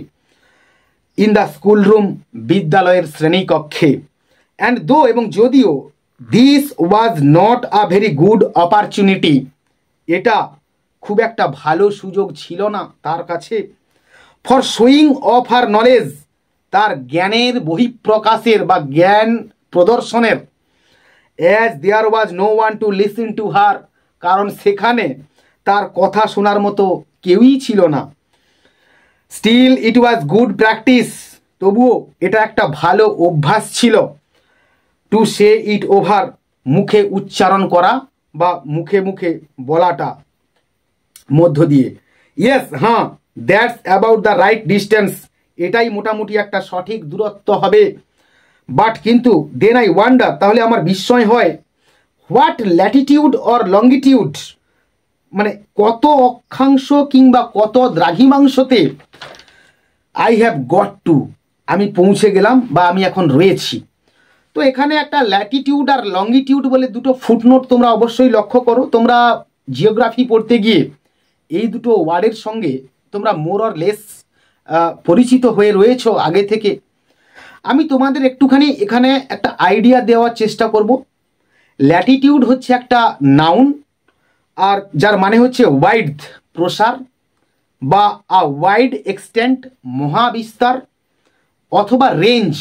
ইন দ্য স্কুল রুম, বিদ্যালয়ের শ্রেণীকক্ষে, অ্যান্ড দো, এবং যদিও, this was not a very good opportunity, এটা খুব একটা ভালো সুযোগ ছিল না তার কাছে, for showing off her knowledge, তার জ্ঞানের বহিঃপ্রকাশের বা জ্ঞান প্রদর্শনের, as there was no one to listen to her, কারণ সেখানে তার কথা শোনার মতো কেউই ছিল না। Still it was good practice, তবুও এটা একটা ভালো অভ্যাস ছিল, টু সে ইট ওভার, মুখে উচ্চারণ করা বা মুখে মুখে বলাটা মধ্য দিয়ে। ইয়েস, হ্যাঁ, that's about the right distance, এটাই মোটামুটি একটা সঠিক দূরত্ব হবে। বাট কিন্তু, দেন আই ওয়ান্ডার, তাহলে আমার বিস্ময় হয়, হোয়াট ল্যাটিটিউড অর লঙ্গিটিউড, মানে কত অক্ষাংশ কিংবা কত দ্রাঘিমাংশতে, আই হ্যাভ গট টু, আমি পৌঁছে গেলাম বা আমি এখন রয়েছি। তো এখানে একটা ল্যাটিটিউড আর লঙ্গিটিউড বলে দুটো ফুটনোট তোমরা অবশ্যই লক্ষ্য করো, তোমরা জিওগ্রাফি পড়তে গিয়ে এই দুটো ওয়ার্ডের সঙ্গে তোমরা মোর অর লেস পরিচিত হয়ে রয়েছো আগে থেকে। আমি তোমাদের একটুখানি এখানে একটা আইডিয়া দেওয়ার চেষ্টা করব। ল্যাটিটিউড হচ্ছে একটা নাউন, আর যার মানে হচ্ছে ওয়াইড, প্রসার, বা আ ওয়াইড এক্সটেন্ট, মহাবিস্তার, অথবা রেঞ্জ।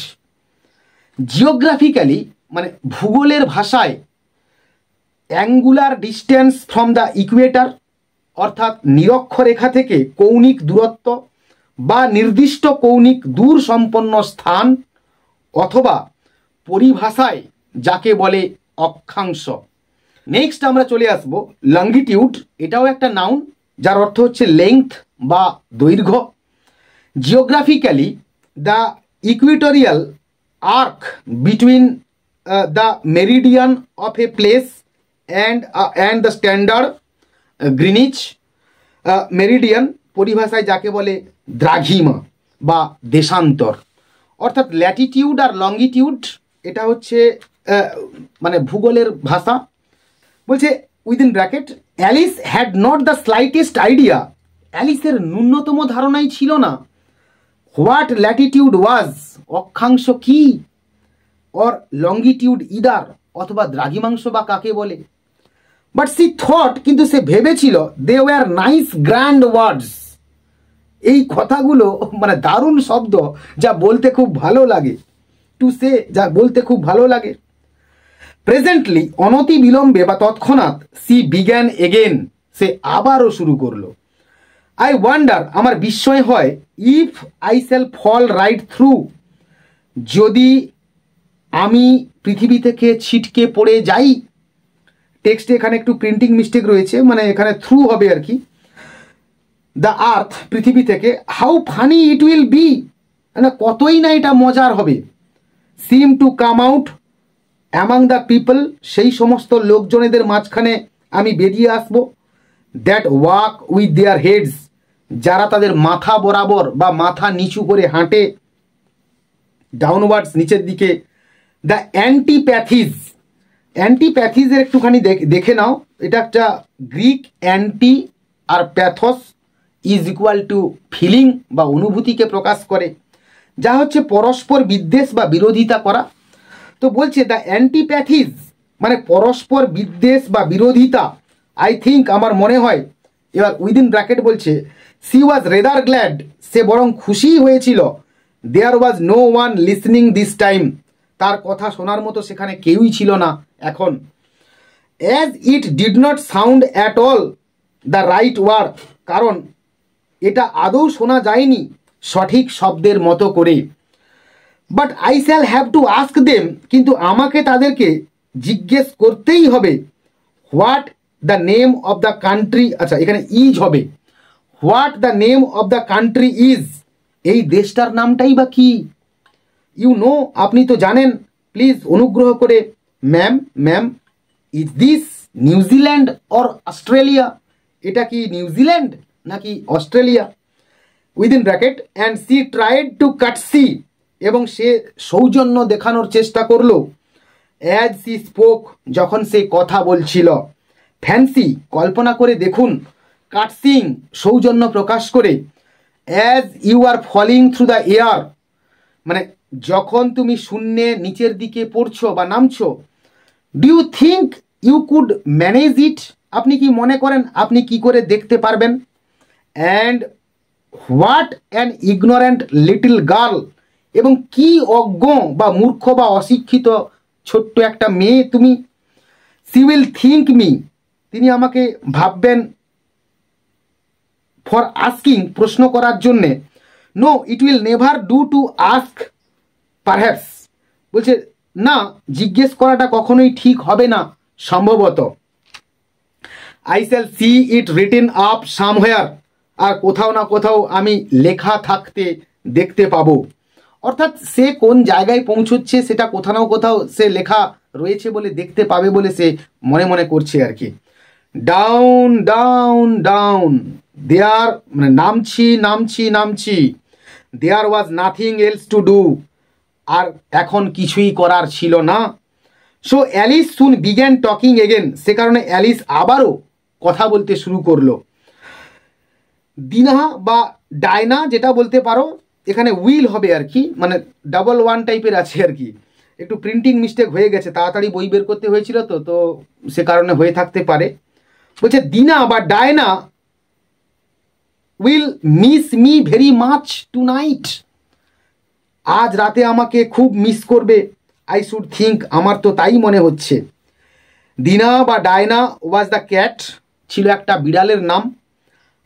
জিওগ্রাফিক্যালি মানে ভূগোলের ভাষায় angular distance from the equator, অর্থাৎ নিরক্ষরেখা থেকে কৌণিক দূরত্ব বা নির্দিষ্ট কৌণিক দূর সম্পন্ন স্থান, অথবা পরিভাষায় যাকে বলে অক্ষাংশ। নেক্সট আমরা চলে আসবো লঙ্গিটিউড, এটাও একটা নাউন যার অর্থ হচ্ছে লেংথ বা দৈর্ঘ্য। Geographically the equatorial arc between the meridian of a place and the standard Greenwich, meridian, পরিভাষায় যাকে বলে দ্রাঘিমা বা দেশান্তর, অর্থাৎ ল্যাটিটিউড আর লঙ্গিটিউড, এটা হচ্ছে মানে ভূগোলের ভাষা। বলছে within bracket, Alice had not the slightest idea, অ্যালিসের ন্যূনতম ধারণাই ছিল না হোয়াট ল্যাটিটিউড ওয়াজ, অক্ষাংশ কি, অর লঙ্গিটিউড ইদার, অথবা দ্রাঘিমাংশ বা কাকে বলে। বাট সি থট, কিন্তু সে ভেবেছিল, দে ওয়ার নাইস গ্র্যান্ড ওয়ার্ডস, এই কথাগুলো মানে দারুণ শব্দ, যা বলতে খুব ভালো লাগে, টু সে, যা বলতে খুব ভালো লাগে। প্রেজেন্টলি, অনতি বিলম্বে বা তৎক্ষণাৎ, সি বিগ্যান এগেন, সে আবারও শুরু করলো। আই ওয়ান্ডার, আমার বিস্ময় হয়, if I shall fall right through, যদি আমি পৃথিবী থেকে ছিটকে পড়ে যাই। টেক্সটে এখানে একটু প্রিন্টিং মিস্টেক রয়েছে, মানে এখানে থ্রু হবে আর কি, দ্য আর্থ, পৃথিবী থেকে। How funny it will be, মানে কতই না এটা মজার হবে। Seem to come out among the people, সেই সমস্ত লোকজনেদের মাঝখানে আমি বেরিয়ে আসব। That walk with their heads, যারা তাদের মাথা বরাবর বা মাথা নিচু করে হাঁটে, ডাউনওয়ার্ডস, নিচের দিকে। দ্য অ্যান্টিপ্যাথিজ, অ্যান্টিপ্যাথিজের একটুখানি দেখে নাও, এটা একটা গ্রিক, অ্যান্টি আর pathos is equal to feeling বা অনুভূতিকে প্রকাশ করে, যা হচ্ছে পরস্পর বিদ্বেষ বা বিরোধিতা করা। তো বলছে দ্য অ্যান্টিপ্যাথিজ মানে পরস্পর বিদ্বেষ বা বিরোধিতা। আই থিঙ্ক, আমার মনে হয়, এবার উইদিন ব্র্যাকেট বলছে, সি ওয়াজ রেদার গ্ল্যাড, সে বরং খুশি হয়েছিল। There was no one listening this time, তার কথা শোনার মতো সেখানে কেউই ছিল না এখন। As it did not sound at all the right word, কারণ এটা আদৌ শোনা যায়নি সঠিক শব্দের মতো করে। But I shall have to ask them, কিন্তু আমাকে তাদেরকে জিজ্ঞেস করতেই হবে। What the name of the country, আচ্ছা এখানে ইজ হবে, what the name of the country is, এই দেশটার নামটাই বা কি। ইউ নো, আপনি তো জানেন, প্লিজ অনুগ্রহ করে। Ma'am, ma'am, is this New Zealand or Australia, এটা কি নিউজিল্যান্ড নাকি Australia. Within bracket, and she tried to curtsey, এবং সে সৌজন্য দেখানোর চেষ্টা করলো। অ্যাজ সি স্পোক, যখন সে কথা বলছিল। ফ্যান্সি, কল্পনা করে দেখুন। কাটসিং, সৌজন্য প্রকাশ করে। As you are falling through the air, মানে যখন তুমি শূন্যে নিচের দিকে পড়ছো বা নামছো। Do you think you could manage it, আপনি কি মনে করেন আপনি কি করে দেখতে পারবেন। And what an ignorant little girl, এবং কি অজ্ঞ বা মূর্খ বা অশিক্ষিত ছোট্ট একটা মেয়ে তুমি। সি উইল থিঙ্ক মি, তিনি আমাকে ভাববেন। ফর আস্কিং, প্রশ্ন করার জন্যে। No, it will never do to ask perhaps, বলছে না, জিজ্ঞেস করাটা কখনোই ঠিক হবে না সম্ভবত। I shall see it written up somewhere, আর কোথাও না কোথাও আমি লেখা থাকতে দেখতে পাবো। অর্থাৎ সে কোন জায়গায় পৌঁছচ্ছে সেটা কোথাও না কোথাও সে লেখা রয়েছে বলে দেখতে পাবে বলে সে মনে মনে করছে আর কি। ডাউন ডাউন ডাউন, দেয়ার মানে নামছি নামছি নামছি। There was nothing else to do, আর এখন কিছুই করার ছিল না। So Alice soon began talking again, সে কারণে অ্যালিস আবারও কথা বলতে শুরু করলো। দিনা বা ডায়না যেটা বলতে পারো, এখানে উইল হবে আর কি, মানে ডাবল ওয়ান টাইপের আছে আর কি। একটু প্রিন্টিং মিস্টেক হয়ে গেছে, তাড়াতাড়ি বই বের করতে হয়েছিল তো সে কারণে হয়ে থাকতে পারে। বলছে দিনা বা Diana will miss me very much tonight, আজ রাতে আমাকে খুব মিস করবে। আই শুড থিঙ্ক, আমার তো তাই মনে হচ্ছে। দিনা বা ডায়না ওয়াজ দ্য ক্যাট, ছিল একটা বিড়ালের নাম।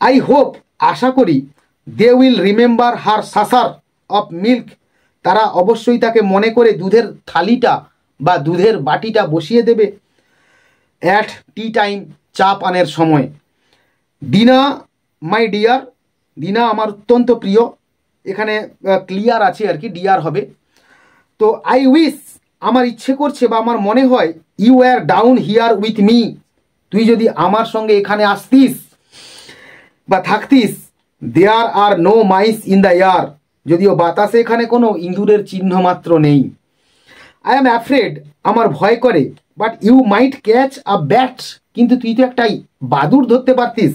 আই হোপ, আশা করি, they will remember her saucer of milk, তারা অবশ্যই তাকে মনে করে দুধের থালিটা বা দুধের বাটিটা বসিয়ে দেবে। অ্যাট টি টাইম, চা পানের সময়। দিনা মাই ডিয়ার, দিনা আমার অত্যন্ত প্রিয়, এখানে ক্লিয়ার আছে আর কি, ডিয়ার হবে। তো আই উইশ, আমার ইচ্ছে করছে বা আমার মনে হয়, you are down here with me, তুই যদি আমার সঙ্গে এখানে আসতিস। বা থাকতিস, there are no mice in the air, যদিও বাতাসে এখানে কোনো ইঁদুরের চিহ্ন মাত্র নেই। আই অ্যাম অ্যাফ্রেড, আমার ভয় করে, but you might catch a bat, কিন্তু তুই তো একটা বাদুড় ধরতে পারতিস।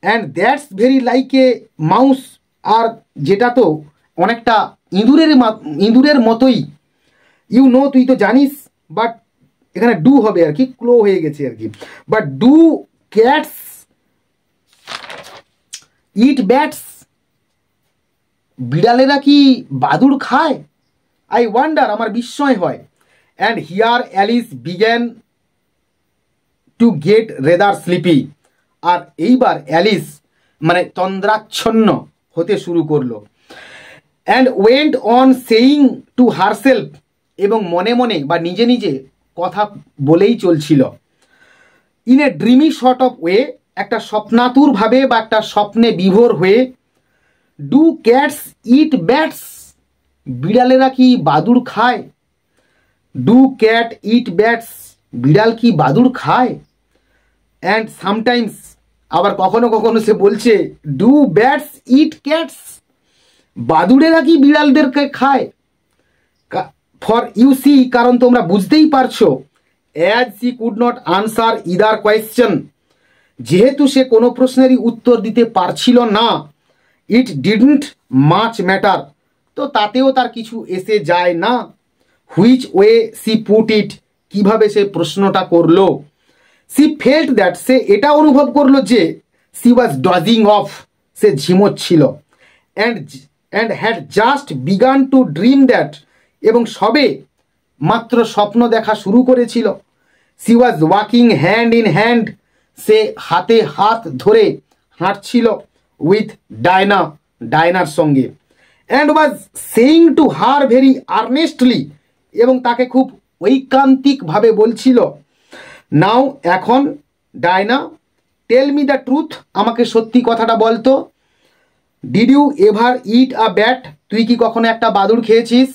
And that's very like a mouse, আর যেটা তো অনেকটা ইঁদুরের মতোই। ইউ নো, তুই তো জানিস, বাট এখানে ডু হবে আর কি, ক্লো হয়ে গেছে আর কি। But do cats eat bats, বিড়ালেরা কি বাদুড় খায়? আই ওয়ান্ডার, আমার বিস্ময় হয়। And here Alice began to get rather sleepy, আর এইবার অ্যালিস মানে তন্দ্রাচ্ছন্ন হতে শুরু করলো। And went on saying to herself, এবং মনে মনে বা নিজে নিজে কথা বলেই চলছিল। In a dreamy sort of way, একটা স্বপ্নাতুর ভাবে বা একটা স্বপ্নে বিভোর হয়ে, ডু ক্যাটস ইট ব্যাটস, বিড়ালেরা কি বাদুড় খায়? ডু ক্যাট ইট ব্যাটস, বিড়াল কি বাদুড় খায়? অ্যান্ড সামটাইমস, আবার কখনো কখনো সে বলছে, ডু ব্যাটস ইট ক্যাটস, বাদুড়েরা কি বিড়ালদেরকে খায়? ফর ইউ সি, কারণ তোমরা বুঝতেই পারছো, as she could not answer either question, যেহেতু সে কোনো প্রশ্নেরই উত্তর দিতে পারছিল না, ইট ডিডন্ট মাচ ম্যাটার, তো তাতেও তার কিছু এসে যায় না। Which way she put it, কিভাবে সে প্রশ্নটা করলো। সি ফেল্ট দ্যাট, সে এটা অনুভব করলো যে, সি ওয়াজ ডজিং অফ, সে ঝিমোচ্ছিল। And had just begun to dream that, এবং সবে মাত্র স্বপ্ন দেখা শুরু করেছিল। She was walking hand in hand, সে হাতে হাত ধরে হাঁটছিল উইথ ডায়না, ডায়নার সঙ্গে। And was saying to her very earnestly, এবং তাকে খুব ঐকান্তিকভাবে বলছিল, নাও, এখন Diana, tell me the truth, আমাকে সত্যি কথাটা বলতো। Did you ever eat a bat, তুই কি কখনো একটা বাদুড় খেয়েছিস?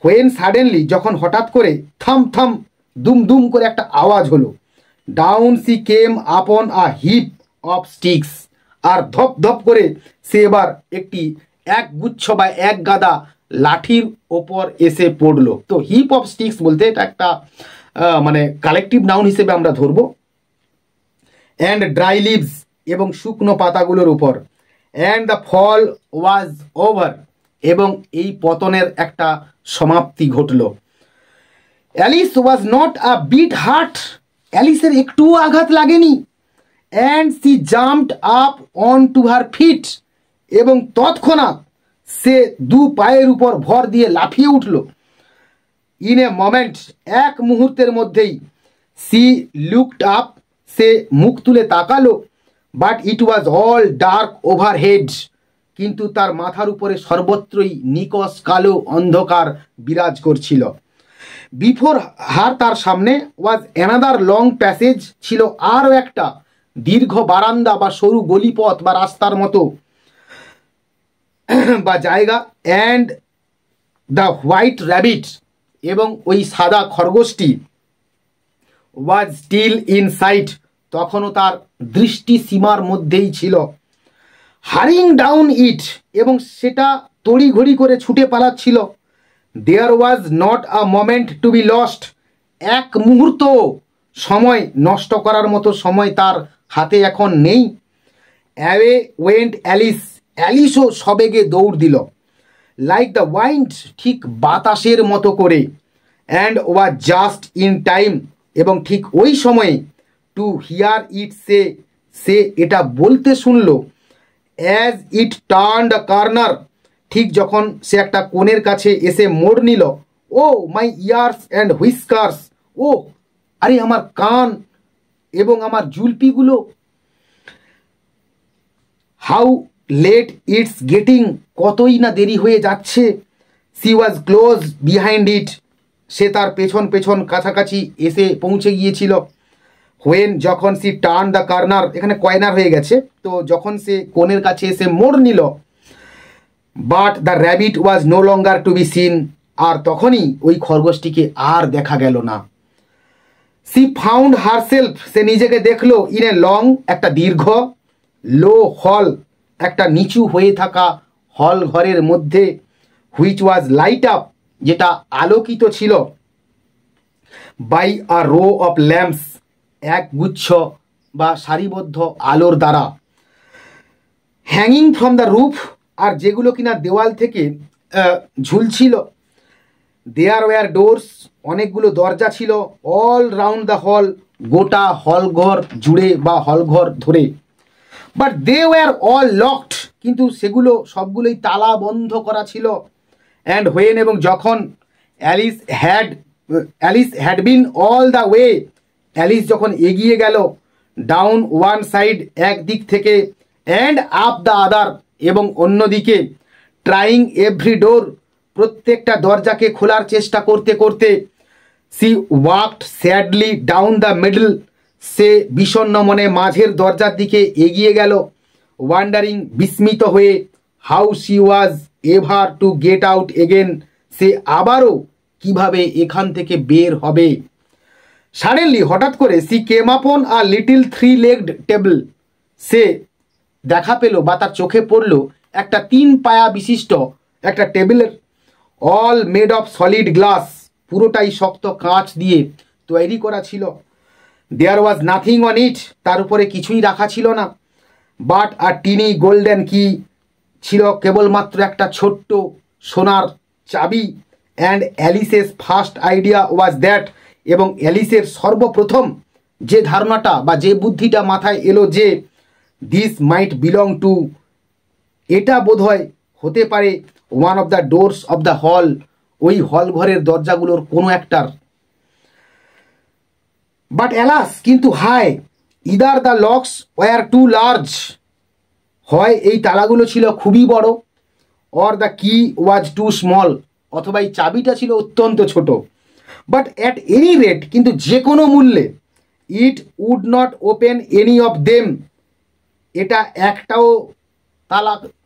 হোয়েন সাডেনলি, যখন হঠাৎ করে, থাম থাম, দুম দুম করে একটা আওয়াজ হলো। ডাউন সি কেম আপন আ হিপ অফ স্টিক্স, আর ধপ ধপ করে সে এবার একটি একগুচ্ছ বা এক গাদা লাঠির ওপর এসে পড়লো। তো হিপ অফ স্টিক্স বলতে এটা একটা মানে কালেকটিভ নাউন হিসেবে আমরা ধরবো। অ্যান্ড ড্রাই লিভস, এবং শুকনো পাতাগুলোর উপর। And the fall was over, এবং এই পতনের একটা সমাপ্তি ঘটল। Alice was not a bit hurt, অ্যালিসের একটুও আঘাত লাগেনি। And she jumped up on to her feet, এবং তৎক্ষণাৎ সে দু পায়ের উপর ভর দিয়ে লাফিয়ে উঠল। ইন এ মোমেন্ট, এক মুহূর্তের মধ্যেই, সি লুকড আপ, সে মুখ তুলে তাকালো। But it was all dark overhead, কিন্তু তার মাথার উপরে সর্বত্রই নিকষ কালো অন্ধকার বিরাজ করছিল। বিফোর হার, তার সামনে, ওয়াজ অ্যানাদার লং প্যাসেজ, ছিল আরও একটা দীর্ঘ বারান্দা বা সরু গলিপথ বা রাস্তার মতো বা জায়গা। অ্যান্ড দ্য হোয়াইট র্যাবিট, এবং ওই সাদা খরগোশটি, ওয়াজ স্টিল ইন সাইট, তখনও তার দৃষ্টি সীমার মধ্যেই ছিল। হারিং ডাউন ইট, এবং সেটা তড়িঘড়ি করে ছুটে পালাচ্ছিল। There was not a moment to be lost, এক মুহূর্ত সময় নষ্ট করার মতো সময় তার হাতে এখন নেই। অ্যাওয়ে ওয়েন্ট অ্যালিস, অ্যালিসও সবেগে দৌড় দিল। লাইক দ্য ওয়াইন্ড, ঠিক বাতাসের মতো করে। And was just in time, এবং ঠিক ওই সময়ে, টু হিয়ার ইট সে, সে এটা বলতে শুনল। As it turned a corner, ঠিক যখন সে একটা কোণের কাছে এসে মোড় নিল। Oh my ears and whiskers, ও আরে আমার কান এবং আমার জুলপিগুলো। হাউ লেট ইটস গেটিং, কতই না দেরি হয়ে যাচ্ছে। She was close behind it, সে তার পেছন পেছন কাছাকাছি এসে পৌঁছে গিয়েছিল। হোয়েন, যখন সি টার্ন দ্য কর্নার, এখানে কয়নার হয়ে গেছে, তো যখন সে কোণের কাছে এসে মোড় নিল। But the rabbit was no longer to be seen, আর তখনই ওই খরগোশটিকে আর দেখা গেল না। সি ফাউন্ড হারসেলফ, সে নিজেকে দেখলো ইন এ লং, একটা দীর্ঘ, লো হল, একটা নিচু হয়ে থাকা হল ঘরের মধ্যে, হুইচ ওয়াজ লাইট আপ, যেটা আলোকিত ছিল, by a row of lamps, এক গুচ্ছ বা সারিবদ্ধ আলোর দ্বারা, হ্যাঙ্গিং ফ্রম দ্য রুফ, আর যেগুলো কিনা দেওয়াল থেকে ঝুলছিল, দেয়ার ওয়ার ডোরস, অনেকগুলো দরজা ছিল, অল রাউন্ড দ্য হল, গোটা হলঘর জুড়ে বা হলঘর ধরে, but they were all locked, কিন্তু সেগুলো সবগুলোই তালা বন্ধ করা ছিল, অ্যান্ড হোয়েন, এবং যখন Alice had been all the way, Alice যখন এগিয়ে গেল, ডাউন ওয়ান সাইড, এক দিক থেকে, অ্যান্ড আপ দ্য আদার, এবং অন্যদিকে, ট্রাইং এভরি ডোর, প্রত্যেকটা দরজাকে খোলার চেষ্টা করতে করতে, she walked sadly down the middle, সে বিষণ্ণ মনে মাঝের দরজার দিকে এগিয়ে গেল, ওয়ান্ডারিং, বিস্মিত হয়ে, how she was ever to get out again, সে আবারও কিভাবে এখান থেকে বের হবে। সাডেনলি, হঠাৎ করে, সি কেম আপন আ লিটিল 3-legged টেবিল, সে দেখা পেল বা তার চোখে পড়ল একটা 3 পায়া বিশিষ্ট একটা টেবিলের, all made of solid glass, পুরোটাই শক্ত কাঁচ দিয়ে তৈরি করা ছিল, দেয়ার ওয়াজ নাথিং অন ইট, তার উপরে কিছুই রাখা ছিল না, বাট আর টিনি গোল্ডেন কি, ছিল কেবলমাত্র একটা ছোট্ট সোনার চাবি, and Alice's first idea was that, এবং অ্যালিসের সর্বপ্রথম যে ধারণাটা বা যে বুদ্ধিটা মাথায় এলো যে দিস মাইট বিলং টু, এটা বোধহয় হতে পারে one of the doors of the hall, ওই হল ঘরের দরজাগুলোর কোনো একটার, বাট অ্যালাস, কিন্তু হায়, either the locks were too large, হয় এই তালাগুলো ছিল খুবই বড়, অর দ্য কি ওয়াজ টু স্মল, অথবা এই চাবিটা ছিল অত্যন্ত ছোট, বাট অ্যাট এনি রেট, কিন্তু যে কোনো মূল্যে, it would not open any of them,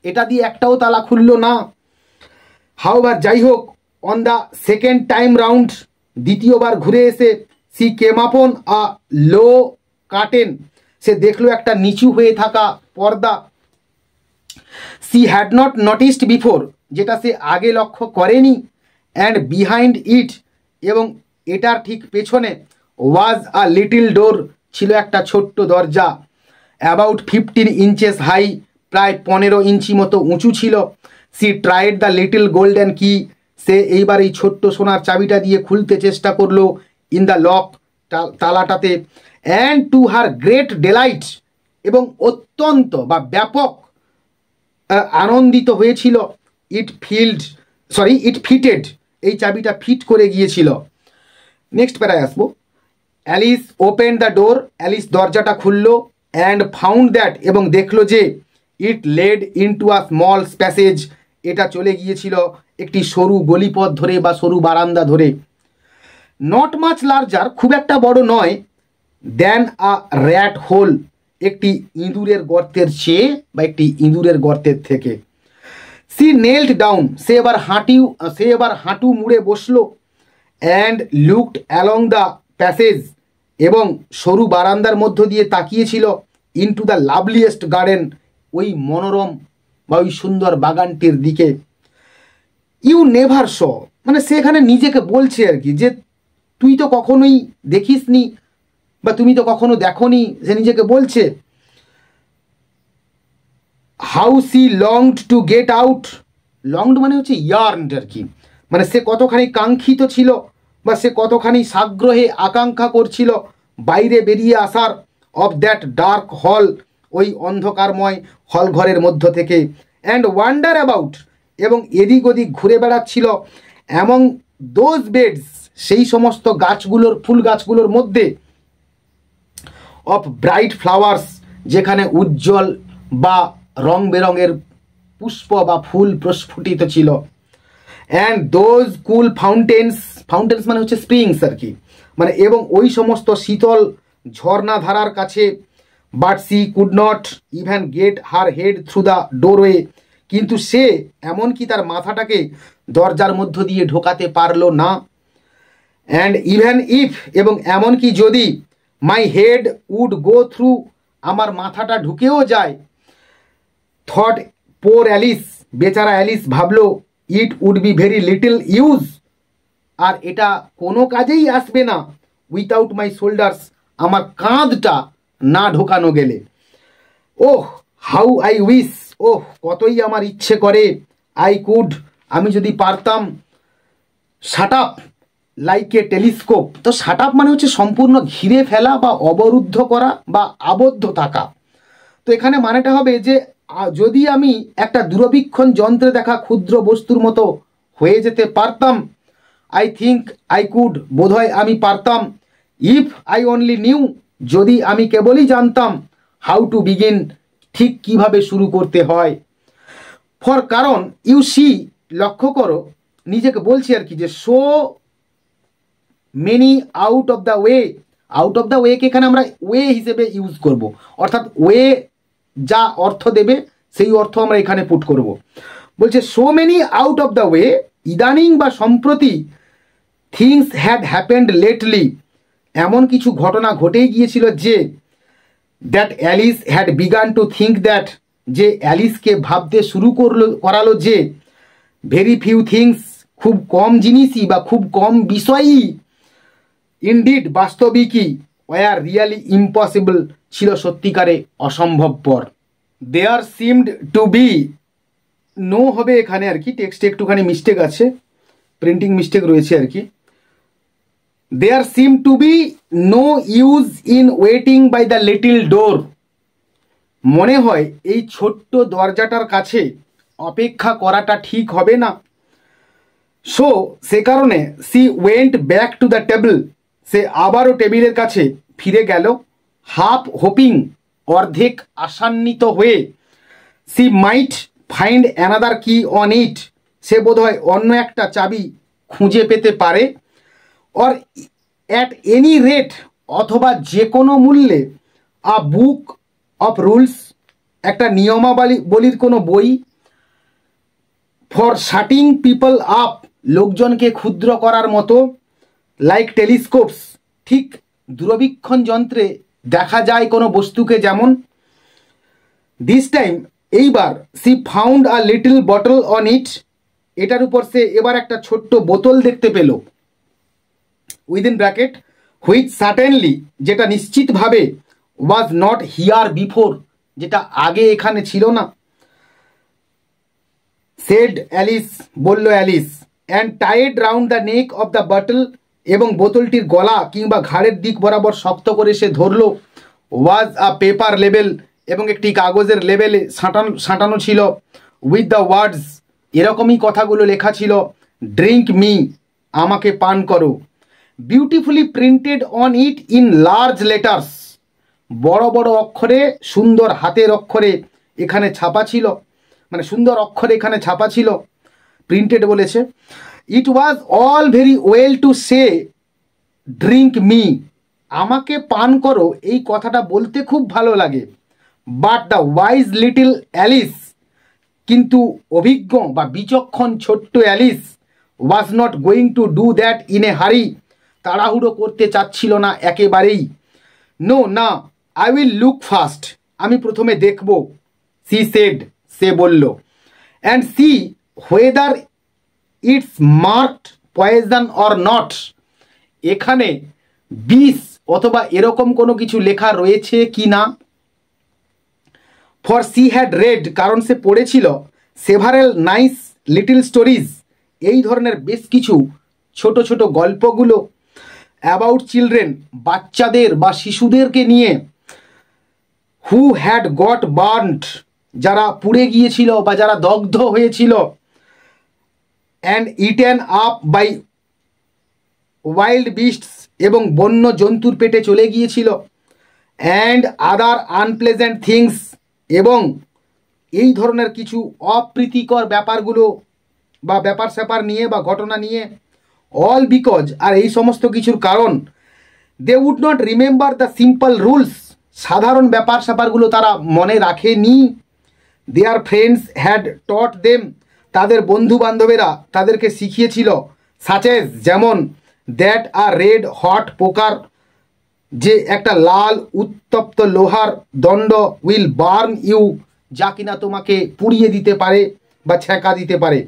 এটা দিয়ে একটাও তালা খুলল না। হাউভার, যাই হোক, on the second time round, দ্বিতীয়বার ঘুরে এসে, সি কেম আপন আ লো কার্টেন, সে দেখলো একটা নিচু হয়ে থাকা পর্দা, সি হ্যাড নট নটিসড বিফোর, যেটা সে আগে লক্ষ্য করেনি, অ্যান্ড বিহাইন্ড ইট, এবং এটার ঠিক পেছনে, ওয়াজ আ লিটিল ডোর, ছিল একটা ছোট্ট দরজা, অ্যাবাউট 15 inches হাই, প্রায় 15 ইঞ্চি মতো উঁচু ছিল, she tried the little golden key, সে এইবার এই ছোট্ট সোনার চাবিটা দিয়ে খুলতে চেষ্টা করলো, ইন দ্য লক, তালাটাতে, and to her great delight, এবং অত্যন্ত বা ব্যাপক আনন্দিত হয়েছিল, ইট ফিটেড, এই চাবিটা ফিট করে গিয়েছিল। নেক্সট প্যারায় আসবো। Alice open the door, Alice দরজাটা খুলল, অ্যান্ড ফাউন্ড দ্যাট, এবং দেখলো যে, it led into a small passage, এটা চলে গিয়েছিল একটি সরু গলিপথ ধরে বা সরু বারান্দা ধরে, নট মাচ লার্জার, খুব একটা বড় নয়, দেন আ র্যাট হোল, একটি ইঁদুরের গর্তের চেয়ে বা একটি ইঁদুরের গর্তের থেকে, সি নেলড ডাউন, সে এবার হাঁটু মুড়ে বসলো, and looked along the passage, এবং সরু বারান্দার মধ্য দিয়ে তাকিয়েছিল, ইনটু দ্য লাভলিয়েস্ট গার্ডেন, ওই মনোরম বা ওই সুন্দর বাগানটির দিকে। ইউ নেভার স, মানে সে এখানে নিজেকে বলছে আর কি, যে তুই তো কখনোই দেখিসনি বা তুমি তো কখনো দেখোনি, সে নিজেকে বলছে। How she longed to get out, longed মানে হচ্ছে ইয়ার্নড আর কি, মানে সে কতখানি কাঙ্ক্ষিত ছিল বা সে কতখানি সাগ্রহে আকাঙ্ক্ষা করছিল বাইরে বেরিয়ে আসার, অফ দ্যাট ডার্ক হল, ওই অন্ধকারময় হল ঘরের মধ্য থেকে, অ্যান্ড ওয়ান্ডার অ্যাবাউট, এবং এদিক ওদিক ঘুরে বেড়াচ্ছিল, অ্যামং দোজ বেডস, সেই সমস্ত গাছগুলোর, ফুল গাছগুলোর মধ্যে, অফ ব্রাইট ফ্লাওয়ার্স, যেখানে উজ্জ্বল বা রং বেরঙের পুষ্প বা ফুল প্রস্ফুটিত ছিল, অ্যান্ড দোজ কুল ফাউন্টেন্স মানে হচ্ছে স্প্রিংস আর কি, মানে এবং ওই সমস্ত শীতল ঝর্ণাধারার কাছে, but C could not even gate her head through the doorway, কিন্তু সে এমনকি তার মাথাটাকে দরজার মধ্য দিয়ে ঢোকাতে পারল না, অ্যান্ড ইভেন ইফ, এবং এমনকি যদি my head would go through, আমার মাথাটা ঢুকেও যায়, থট পোর অ্যালিস, বেচারা অ্যালিস ভাবলো, it would be very little use, আর এটা কোনো কাজেই আসবে না, উইথাউট মাই শোল্ডার্স, আমার কাঁধটা না ঢোকানো গেলে। ওহ হাউ আই উইশ, ওহ কতই আমার ইচ্ছে করে, আই কুড, আমি যদি পারতাম, shut up like a telescope. তো শাট আপ মানে হচ্ছে সম্পূর্ণ ঘিরে ফেলা বা অবরুদ্ধ করা বা আবদ্ধ থাকা। তো এখানে মানেটা হবে যে যদি আমি একটা দূরবীক্ষণ যন্ত্রে দেখা ক্ষুদ্র বস্তুর মতো হয়ে যেতে পারতাম, আই থিঙ্ক আই কুড, বোধহয় আমি পারতাম, ইফ আই অনলি নিউ, যদি আমি কেবলই জানতাম, হাউ টু বিগিন, ঠিক কিভাবে শুরু করতে হয়। ফর কারণ ইউ সি, লক্ষ্য করো, নিজেকে বলছি আর কি, যে so many out of the way, out of the ওয়েকে এখানে আমরা ওয়ে হিসেবে ইউজ করব, অর্থাৎ ওয়ে যা অর্থ দেবে সেই অর্থ আমরা এখানে পুট করব। বলছে so many out of the way, ইদানিং বা সম্প্রতি, থিংস হ্যাড হ্যাপেন্ড লেটলি, এমন কিছু ঘটনা ঘটেই গিয়েছিল যে, that Alice had began to think that, যে অ্যালিসকে ভাবতে শুরু করালো যে, ভেরি ফিউ থিংস, খুব কম জিনিসই বা খুব কম বিষয়ই, ইনডিড বাস্তবিকই, ওয়ার রিয়ালি ইম্পসিবল, ছিল সত্যিকারে অসম্ভবপর। দেয়ার সিমড টু বি, নো হবে এখানে আর কি, টেক্সটে একটুখানি মিস্টেক আছে, প্রিন্টিং মিস্টেক রয়েছে আর কি। There seem to be no use in waiting by the little door, মনে হয় এই ছোট্ট দরজাটার কাছে অপেক্ষা করাটা ঠিক হবে না। সো সে কারণে she went back to the table, সে আবারও টেবিলের কাছে ফিরে গেল, হাফ হোপিং, অর্ধেক আশান্বিত হয়ে, সি মাইট ফাইন্ড অ্যানাদার কি অন ইট, সে বোধহয় অন্য একটা চাবি খুঁজে পেতে পারে, অর অ্যাট এনি রেট, অথবা যে কোনো মূল্যে, আ বুক অফ রুলস, একটা নিয়মাবলীর কোনো বই, ফর শাটিং পিপল আপ, লোকজনকে ক্ষুদ্র করার মতো, লাইক টেলিস্কোপস, ঠিক দূরবীক্ষণ যন্ত্রে দেখা যায় কোনো বস্তুকে যেমন। দিস টাইম, এইবার, she found a little bottle on it, এটার উপর সে এবার একটা ছোট্ট বোতল দেখতে পেল, উইদিন ব্র্যাকেট, হুইচ সার্টেনলি, যেটা নিশ্চিতভাবে, ওয়াজ নট হিয়ার বিফোর, যেটা আগে এখানে ছিল না। সেড অ্যালিস, বলল Alice, and tied round the neck of the bottle, এবং বোতলটির গলা কিংবা ঘাড়ের দিক বরাবর শক্ত করে সে ধরল। ওয়াজ আ পেপার লেবেল, এবং একটি কাগজের লেবেলে সাঁটানো ছিল, উইথ দ্য ওয়ার্ডস, এরকমই কথাগুলো লেখা ছিল, ড্রিঙ্ক মি, আমাকে পান করো, beautifully printed on it in large letters, বড় বড় অক্ষরে, সুন্দর হাতের অক্ষরে এখানে ছাপা ছিল, মানে সুন্দর অক্ষরে এখানে ছাপা ছিল, প্রিন্টেড বলেছে। It was all very well to say drink me, আমাকে পান করো, এই কথাটা বলতে খুব ভালো লাগে, but the wise little Alice, কিন্তু অভিজ্ঞ বা বিচক্ষণ ছোট্ট Alice, was not going to do that in a hurry, তাড়াহুড়ো করতে চাচ্ছিল না একেবারেই। নো, না, আই উইল লুক ফার্স্ট, আমি প্রথমে দেখব, সি সেড, সে বলল, and see whether it's marked poison or not, এখানে বিষ অথবা এরকম কোনো কিছু লেখা রয়েছে কি না। ফর সি হ্যাড রেড, কারণ সে পড়েছিল, সেভারেল নাইস লিটল স্টোরিজ, এই ধরনের বেশ কিছু ছোট ছোট গল্পগুলো, অ্যাবাউট চিলড্রেন, বাচ্চাদের বা শিশুদেরকে নিয়ে, হু হ্যাড গট বার্নড, যারা পুড়ে গিয়েছিল বা যারা দগ্ধ হয়েছিল, and eaten up by wild beasts, এবং বন্য জন্তুর পেটে চলে গিয়েছিল, অ্যান্ড আদার আনপ্লেজেন্ট থিংস, এবং এই ধরনের কিছু অপ্রীতিকর ব্যাপারগুলো বা ব্যাপার স্যাপার নিয়ে বা ঘটনা নিয়ে, অল বিকজ, আর এই সমস্ত কিছুর কারণ, they would not remember the simple rules, সাধারণ ব্যাপার স্যাপারগুলো তারা মনে রাখেনি, their friends had taught them, তাদের বন্ধু বান্ধবেরা তাদেরকে শিখিয়েছিল, সাচেস, যেমন, that a red hot poker, যে একটা লাল উত্তপ্ত লোহার দণ্ড, উইল বার্ন ইউ, যা কিনা তোমাকে পুড়িয়ে দিতে পারে বা ছ্যাঁকা দিতে পারে।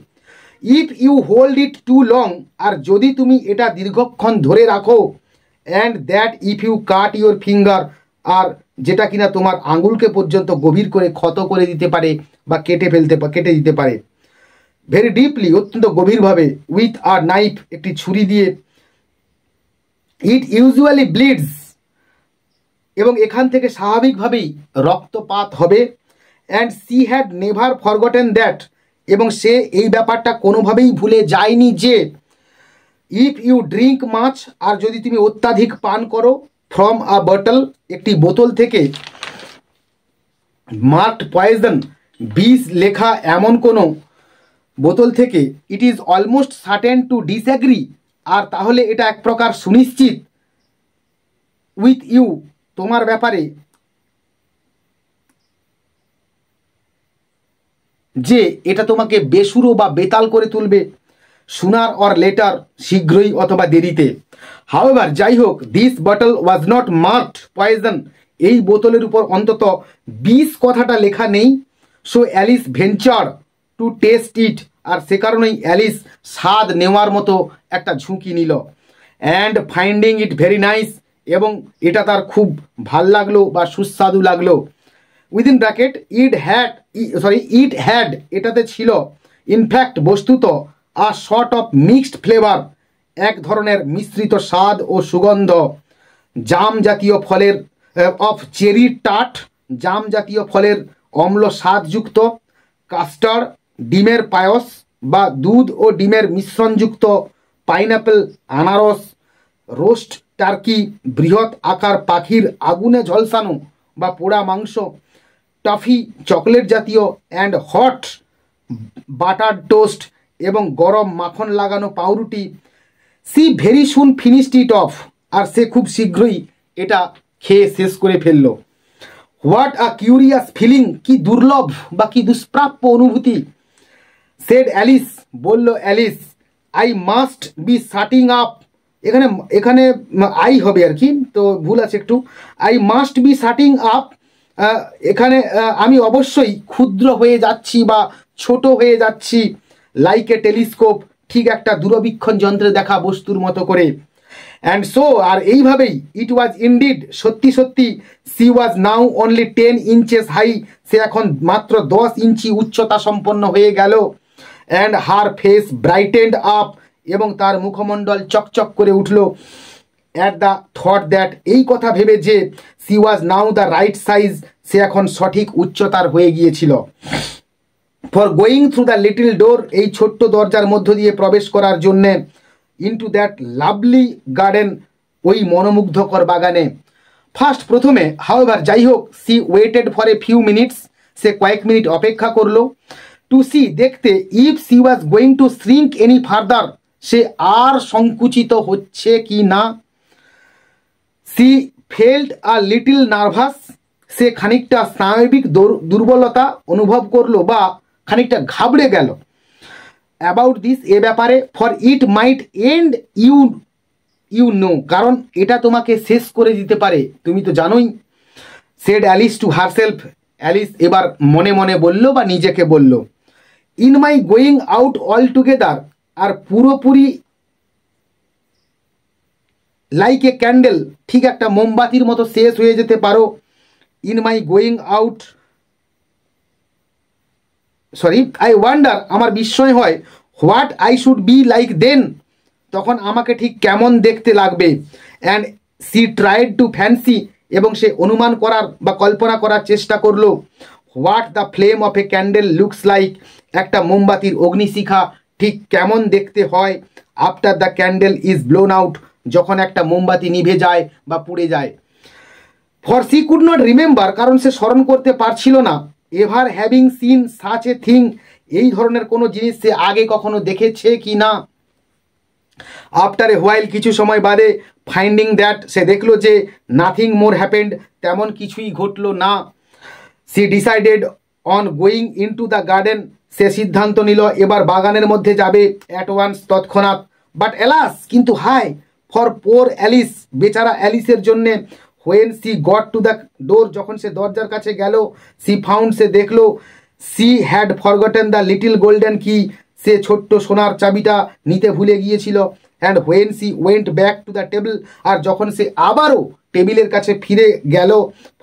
If you hold it too long, আর যদি তুমি এটা দীর্ঘক্ষণ ধরে রাখো, and that if you cut your finger, আর যেটা কিনা তোমার আঙুলকে পর্যন্ত গভীর করে ক্ষত করে দিতে পারে বা কেটে দিতে পারে ভেরি ডিপলি, অত্যন্ত গভীরভাবে, উইথ আর নাইফ, একটি ছুরি দিয়ে। ইট ইউজুয়ালি ব্লিডস, এবং এখান থেকে স্বাভাবিকভাবেই রক্তপাত হবে। And C had never forgotten that, এবং সে এই ব্যাপারটা কোনোভাবেই ভুলে যায়নি যে ইফ ইউ ড্রিঙ্ক মাছ, আর যদি তুমি অত্যাধিক পান করো, ফ্রম আ বটল, একটি বোতল থেকে, মার্কড পয়জন, বিষ লেখা এমন কোনো বোতল থেকে, it is almost certain to disagree, আর তাহলে এটা এক প্রকার সুনিশ্চিত, উইথ ইউ, তোমার ব্যাপারে, যে এটা তোমাকে বেসুরো বা বেতাল করে তুলবে, সুনার অর লেটার, শীঘ্রই অথবা দেরিতে। হাউএভার, যাই হোক, this bottle was not marked poison, এই বোতলের উপর অন্তত বিষ কথাটা লেখা নেই। So Alice venture to taste it, আর সে কারণেই অ্যালিস স্বাদ নেওয়ার মতো একটা ঝুঁকি নিল। And finding it very nice, এবং এটা তার খুব ভাল লাগলো বা সুস্বাদু লাগলো। উইদিন ব্র্যাকেট ইট হ্যাড, এটাতে ছিল, ইনফ্যাক্ট বস্তুত, আ শর্ট অফ মিক্সড ফ্লেভার, এক ধরনের মিশ্রিত স্বাদ ও সুগন্ধ, জাম জাতীয় ফলের, অফ চেরি টাট, জাম জাতীয় ফলের অম্ল স্বাদযুক্ত, কাস্টার্ড, ডিমের পায়স বা দুধ ও ডিমের মিশ্রণযুক্ত, পাইনঅ্যাপেল, আনারস, রোস্ট টার্কি, বৃহৎ আকার পাখির আগুনে ঝলসানো বা পোড়া মাংস, টফি, চকলেট জাতীয়, অ্যান্ড হট বাটার টোস্ট, এবং গরম মাখন লাগানো পাউরুটি। She very soon finished it off, আর সে খুব শীঘ্রই এটা খেয়ে শেষ করে ফেললো। হোয়াট আ কিউরিয়াস ফিলিং, কি দুর্লভ বা কি দুষ্প্রাপ্য অনুভূতি। সেড অ্যালিস, বলল Alice, I must be shirting up, এখানে আই হবে আর কি, তো ভুল আছে একটু, I must be shirting up, এখানে আমি অবশ্যই ক্ষুদ্র হয়ে যাচ্ছি বা ছোট হয়ে যাচ্ছি, লাইক এ টেলিস্কোপ, ঠিক একটা দূরবীক্ষণ যন্ত্রে দেখা বস্তুর মতো করে। অ্যান্ড সো, আর এইভাবেই, ইট ওয়াজ ইনডিড, সত্যি সত্যি, she was now only 10 inches high, সে এখন মাত্র 10 ইঞ্চি উচ্চতা সম্পন্ন হয়ে গেল। And her face brightened up, এবং তার মুখমণ্ডল চকচক করে উঠল। অ্যাট দ্য থট দ্যাট, এই কথা ভেবে যে, she was now the right size, সে এখন সঠিক উচ্চতার হয়ে গিয়েছিল। For going through the little door, এই ছোট্ট দরজার মধ্য দিয়ে প্রবেশ করার জন্যে, ইন্টু দ্যাট লাভলি গার্ডেন, ওই মনোমুগ্ধকর বাগানে। ফার্স্ট, প্রথমে, হাউএভার, যাই হোক, she waited for a few minutes, সে কয়েক মিনিট অপেক্ষা করলো। টু সি, দেখতে, if she was going to shrink any further, সে আর সংকুচিত হচ্ছে কি না। She felt a little nervous, সে খানিকটা স্নায়বিক দুর্বলতা অনুভব করলো বা খানিকটা ঘাবড়ে গেল। অ্যাবাউট দিস, এ ব্যাপারে, for it might end you know, কারণ এটা তোমাকে শেষ করে দিতে পারে, তুমি তো জানোই। Said Alice to herself, Alice এবার মনে মনে বলল বা নিজেকে বলল। In my going out altogether, আর পুরোপুরি, লাইক এ ক্যান্ডেল, ঠিক একটা মোমবাতির মতো শেষ হয়ে যেতে পারো। In my going out, I wonder, আমার বিস্ময় হয়, what I should be like then, তখন আমাকে ঠিক কেমন দেখতে লাগবে। And she tried to fancy, এবং সে অনুমান করার বা কল্পনা করার চেষ্টা করলো, what the flame of a candle looks like, একটা মোমবাতির অগ্নিশিখা ঠিক কেমন দেখতে হয়। After the candle is blown out, যখন একটা মোমবাতি নিভে যায় বা পুড়ে যায়। For C could not remember, কারণ সে স্মরণ করতে পারছিল না, ever having seen such a thing, এই ধরনের কোনো জিনিস সে আগে কখনো দেখেছে কি না। আফটার এ হোয়াইল, কিছু সময় বাদে, ফাইন্ডিং দ্যাট, সে দেখলো যে, নাথিং মোর হ্যাপেন্ড, তেমন কিছুই ঘটলো না। She decided on going into the garden, সে সিদ্ধান্ত নিল এবার বাগানের মধ্যে যাবে, অ্যাট ওয়ান্স, তৎক্ষণাৎ। বাট এলাস, কিন্তু হায়, ফর পোর অ্যালিস, বেচারা অ্যালিসের জন্যে। When she got to the door, যখন সে দরজার কাছে গেল, সি ফাউন্ড, সে দেখলো, she had forgotten the little golden key, সে ছোট্ট সোনার চাবিটা নিতে ভুলে গিয়েছিল। And when she went back to the table, আর যখন সে আবারও টেবিলের কাছে ফিরে গেল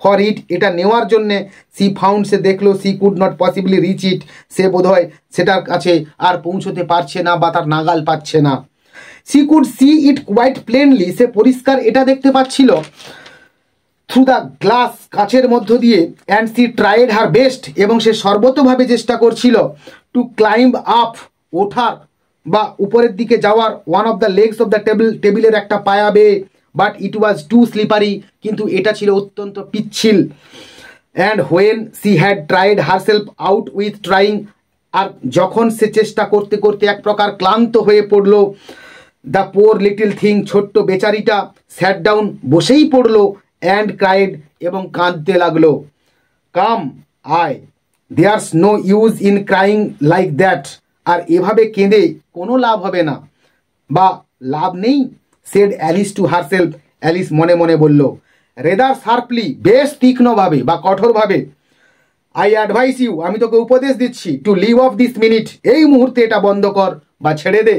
ফর ইট, এটা নেওয়ার জন্যে, সি ফাউন্ড, সে দেখলো, she could not possibly reach it, সে বোধহয় সেটার কাছে আর পৌঁছতে পারছে না বা তার নাগাল পাচ্ছে না। She could see it quite plainly, সে পরিষ্কার এটা দেখতে পাচ্ছিল থ্রু দ্য গ্লাস, কাচের মধ্য দিয়ে। And she tried her best, এবং সে সর্বতভাবে চেষ্টা করছিল টু ক্লাইম্ব আপ, ওঠার বা উপরের দিকে যাওয়ার, one of the legs of the table, টেবিলের একটা পায়া বেয়ে। But it was too slippery, কিন্তু এটা ছিল অত্যন্ত পিচ্ছিল। And when she had tried herself out with trying, আর যখন সে চেষ্টা করতে করতে এক প্রকার ক্লান্ত হয়ে পড়ল, দ্য পোর লিটিল থিং, ছোট্ট বেচারিটা, স্যাট ডাউন, বসেই পড়লো, অ্যান্ড ক্রাইড, এবং কাঁদতে লাগলো। কাম আয়, there's no use in crying like that, আর এভাবে কেঁদে কোনো লাভ হবে না বা লাভ নেই, said Alice to herself, Alice মনে মনে বলল। রেদার শার্পলি, বেশ তীক্ষ্ণভাবে বা কঠোরভাবে। আই অ্যাডভাইস ইউ, আমি তোকে উপদেশ দিচ্ছি, to leave off this minute, এই মুহূর্তে এটা বন্ধ কর বা ছেড়ে দে।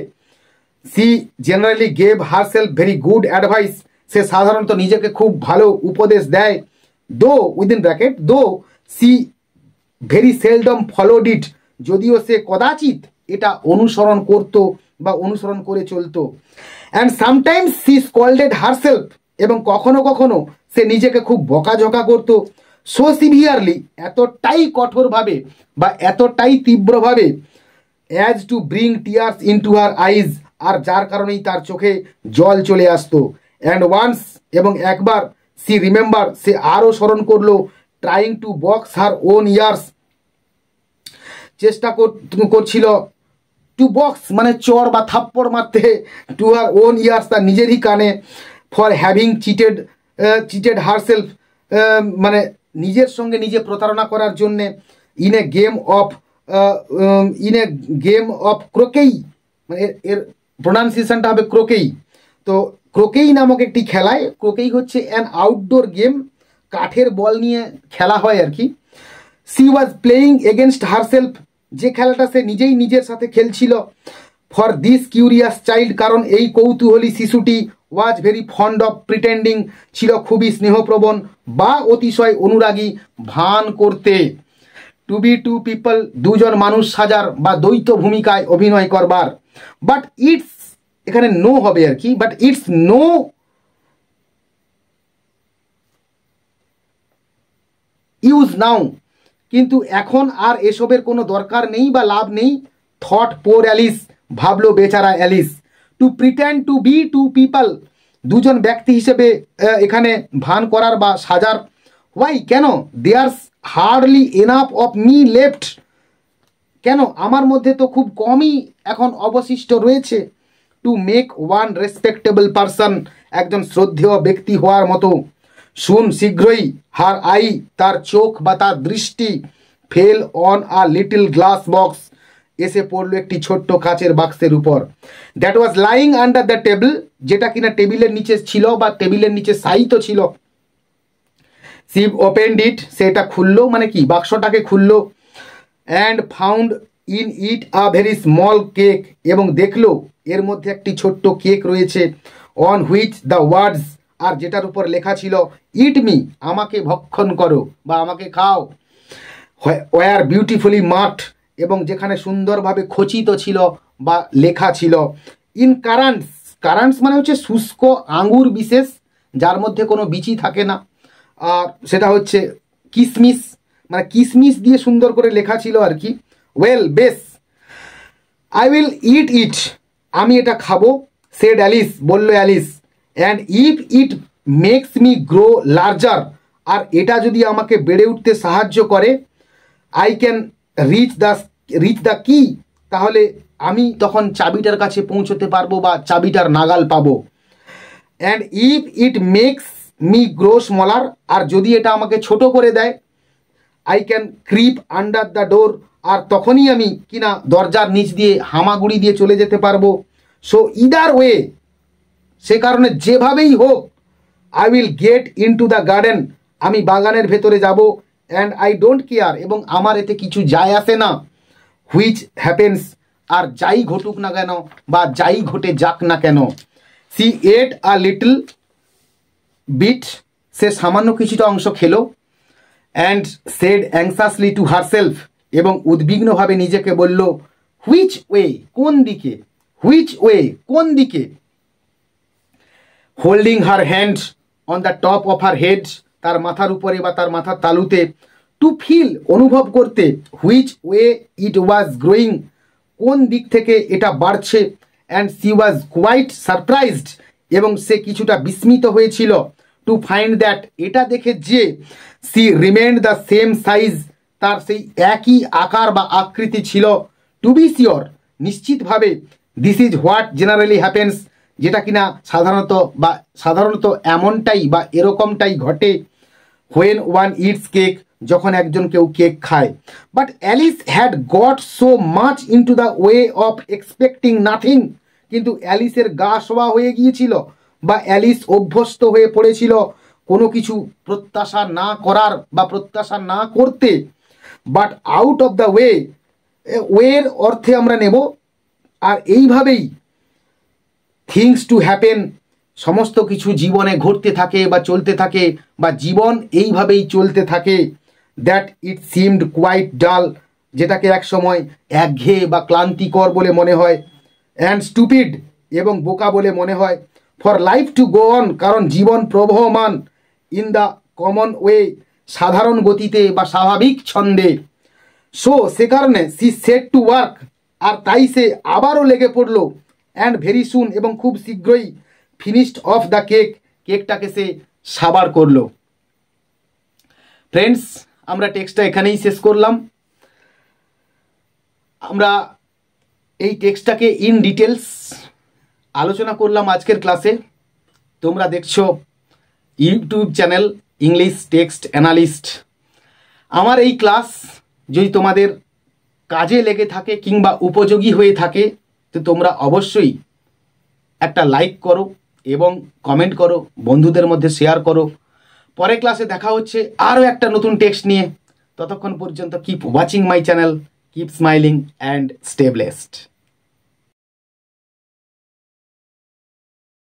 She generally gave herself very good advice, সে সাধারণত নিজেকে খুব ভালো উপদেশ দেয়। Though within bracket, though she very seldom followed it, যদিও সে কদাচিৎ এটা অনুসরণ করত বা অনুসরণ করে চলতো। অ্যান্ড সামটাইমস সি স্কল্ডেড হারসেলফ, এবং কখনো কখনো সে নিজেকে খুব বকাঝকা করত। সো সিভিয়ারলি, এতটাই কঠোরভাবে বা এতটাই তীব্রভাবে, as to bring tears into her eyes, আর যার কারণেই তার চোখে জল চলে আসতো। অ্যান্ড ওয়ান্স, এবং একবার, সি রিমেম্বার, সে আরও স্মরণ করলো, trying to box her own years, চেষ্টা করছিল, টু বক্স মানে চর বা থাপ্পড় মারতে, টু হার ওন ইয়ার্স, তার নিজেরই কানে, ফর হ্যাভিং চিটেড হারসেলফ, মানে নিজের সঙ্গে নিজে প্রতারণা করার জন্যে, ইন এ গেম অফ ক্রোকেই, মানে এর প্রোনাউন্সিয়েশনটা হবে ক্রোকেই। তো ক্রোকেই নামক একটি খেলায়, ক্রোকেই হচ্ছে অ্যান আউটডোর গেম, কাঠের বল নিয়ে খেলা হয় আর কি। C was playing against herself, যে খেলাটা সে নিজেই নিজের সাথে খেলছিল। ফর দিস কিউরিয়াস চাইল্ড, কারণ এই কৌতূহলী শিশুটি, was very fond of pretending, ছিল খুবই স্নেহপ্রবণ বা অতিশয় অনুরাগী ভান করতে। টু বি টু পিপল, দুজন মানুষ সাজার বা দ্বৈত ভূমিকায় অভিনয় করবার। বাট ইটস, এখানে নো হবে আর কি, বাট ইটস নো ইউজ নাও, কিন্তু এখন আর এসবের কোনো দরকার নেই বা লাভ নেই। থট পোর অ্যালিস, ভাবলো বেচারা Alice. To pretend to be two people, দুজন ব্যক্তি হিসেবে এখানে ভান করার বা সাজার। ওয়াই, কেন? There's hardly enough of me left, কেন আমার মধ্যে তো খুব কমই এখন অবশিষ্ট রয়েছে। To make one respectable person, একজন শ্রদ্ধেয় ব্যক্তি হওয়ার মতো। শুন, শীঘ্রই, হার আই, তার চোখ বা তার দৃষ্টি, fail on a little glass box, এসে পড়লো একটি ছোট্ট কাচের বাক্সের উপর। That was lying under the table, যেটা কিনা টেবিলের নিচে ছিল বা টেবিলের নিচে সাইতো ছিল। সি ওপেন্ড ইট, সেটা খুললো, মানে কি বাক্সটাকে খুললো। And found in it a very small cake, এবং দেখলো এর মধ্যে একটি ছোট্ট কেক রয়েছে। অন হুইচ দ্য ওয়ার্ডস, আর যেটার উপর লেখা ছিল, ইট মি, আমাকে ভক্ষণ করো বা আমাকে খাও। ওয়ার বিউটিফুলি মার্কড, এবং যেখানে সুন্দরভাবে খচিত ছিল বা লেখা ছিল। ইন কারান্টস, কারান্টস মানে হচ্ছে শুষ্ক আঙ্গুর বিশেষ, যার মধ্যে কোনো বিচি থাকে না। আর সেটা হচ্ছে কিশমিশ, মানে কিশমিশ দিয়ে সুন্দর করে লেখা ছিল আর কি। ওয়েল, বেশ। আই উইল ইট ইট, আমি এটা খাবো। সেড অ্যালিস, বলল Alice. And if it makes me grow larger, আর এটা যদি আমাকে বেড়ে উঠতে সাহায্য করে, আই ক্যান রিচ দ্য কি, তাহলে আমি তখন চাবিটার কাছে পৌঁছতে পারবো বা চাবিটার নাগাল পাবো। And if it makes me grow smaller, আর যদি এটা আমাকে ছোট করে দেয়, I can creep under the door, আর তখনই আমি কিনা দরজার নিচ দিয়ে হামাগুড়ি দিয়ে চলে যেতে পারবো। সো ইদার ওয়ে, সে কারণে যেভাবেই হোক I will get into the garden, আমি বাগানের ভেতরে যাব, অ্যান্ড আই ডোন্ট কেয়ার, এবং আমার এতে কিছু যায় আসে না, হুইচ হ্যাপেন্স, আর যাই ঘটুক না কেন বা যাই ঘটে যাক না কেন। She ate a little bit, সে সামান্য কিছুটা অংশ খেলো, and said anxiously to herself, এবং উদ্বিগ্নভাবে নিজেকে বলল, হুইচ ওয়ে, কোন দিকে, হুইচ ওয়ে, কোন দিকে। Holding her hand on the top of her head, তার মাথার উপরে বা তার মাথার তালুতে, টু ফিল, অনুভব করতে, which way it was growing, কোন দিক থেকে এটা বাড়ছে, and she was quite surprised, এবং সে কিছুটা বিস্মিত হয়েছিল, টু ফাইন্ড দ্যাট, এটা দেখে যে, she remained the same size, তার সেই একই আকার বা আকৃতি ছিল, টু বি শিওর, নিশ্চিতভাবে, this is what generally happens, যেটা কিনা সাধারণত এমনটাই বা এরকমটাই ঘটে, হোয়েন ওয়ান ইটস কেক, যখন একজন কেউ কেক খায়। But Alice had got so much into the way of expecting nothing, কিন্তু অ্যালিসের গা শোয়া হয়ে গিয়েছিল বা অ্যালিস অভ্যস্ত হয়ে পড়েছিল কোনো কিছু প্রত্যাশা না করার বা প্রত্যাশা না করতে। But out of the way, ওয়ের অর্থে আমরা নেব, আর এইভাবেই থিংস টু হ্যাপেন, সমস্ত কিছু জীবনে ঘটতে থাকে বা চলতে থাকে, বা জীবন এইভাবেই চলতে থাকে। দ্যাট ইট সিমড কোয়াইট ডাল, যেটাকে এক সময় একঘেয়ে বা ক্লান্তিকর বলে মনে হয়, অ্যান্ড স্টুপিড, এবং বোকা বলে মনে হয়, for life to go on, কারণ জীবন প্রবহমান, ইন দ্য কমন ওয়ে, সাধারণ গতিতে বা স্বাভাবিক ছন্দে। সো সে কারণে সি সেট টু ওয়ার্ক, আর তাই সে আবারও লেগে পড়ল, অ্যান্ড ভেরি সুন, এবং খুব শীঘ্রই, ফিনিশড অফ দ্য কেক, কেকটাকে সে সাবার করলো। ফ্রেন্ডস, আমরা টেক্সটটা এখানেই শেষ করলাম। আমরা এই টেক্সটটাকে ইন ডিটেলস আলোচনা করলাম আজকের ক্লাসে। তোমরা দেখছো YouTube channel English text analyst. আমার এই ক্লাস যদি তোমাদের কাজে লেগে থাকে কিংবা উপযোগী হয়ে থাকে, তো তোমরা অবশ্যই একটা লাইক করো এবং কমেন্ট করো, বন্ধুদের মধ্যে শেয়ার করো। পরের ক্লাসে দেখা হচ্ছে আরও একটা নতুন টেক্সট নিয়ে। ততক্ষণ পর্যন্ত keep watching my channel, keep smiling and stay blessed.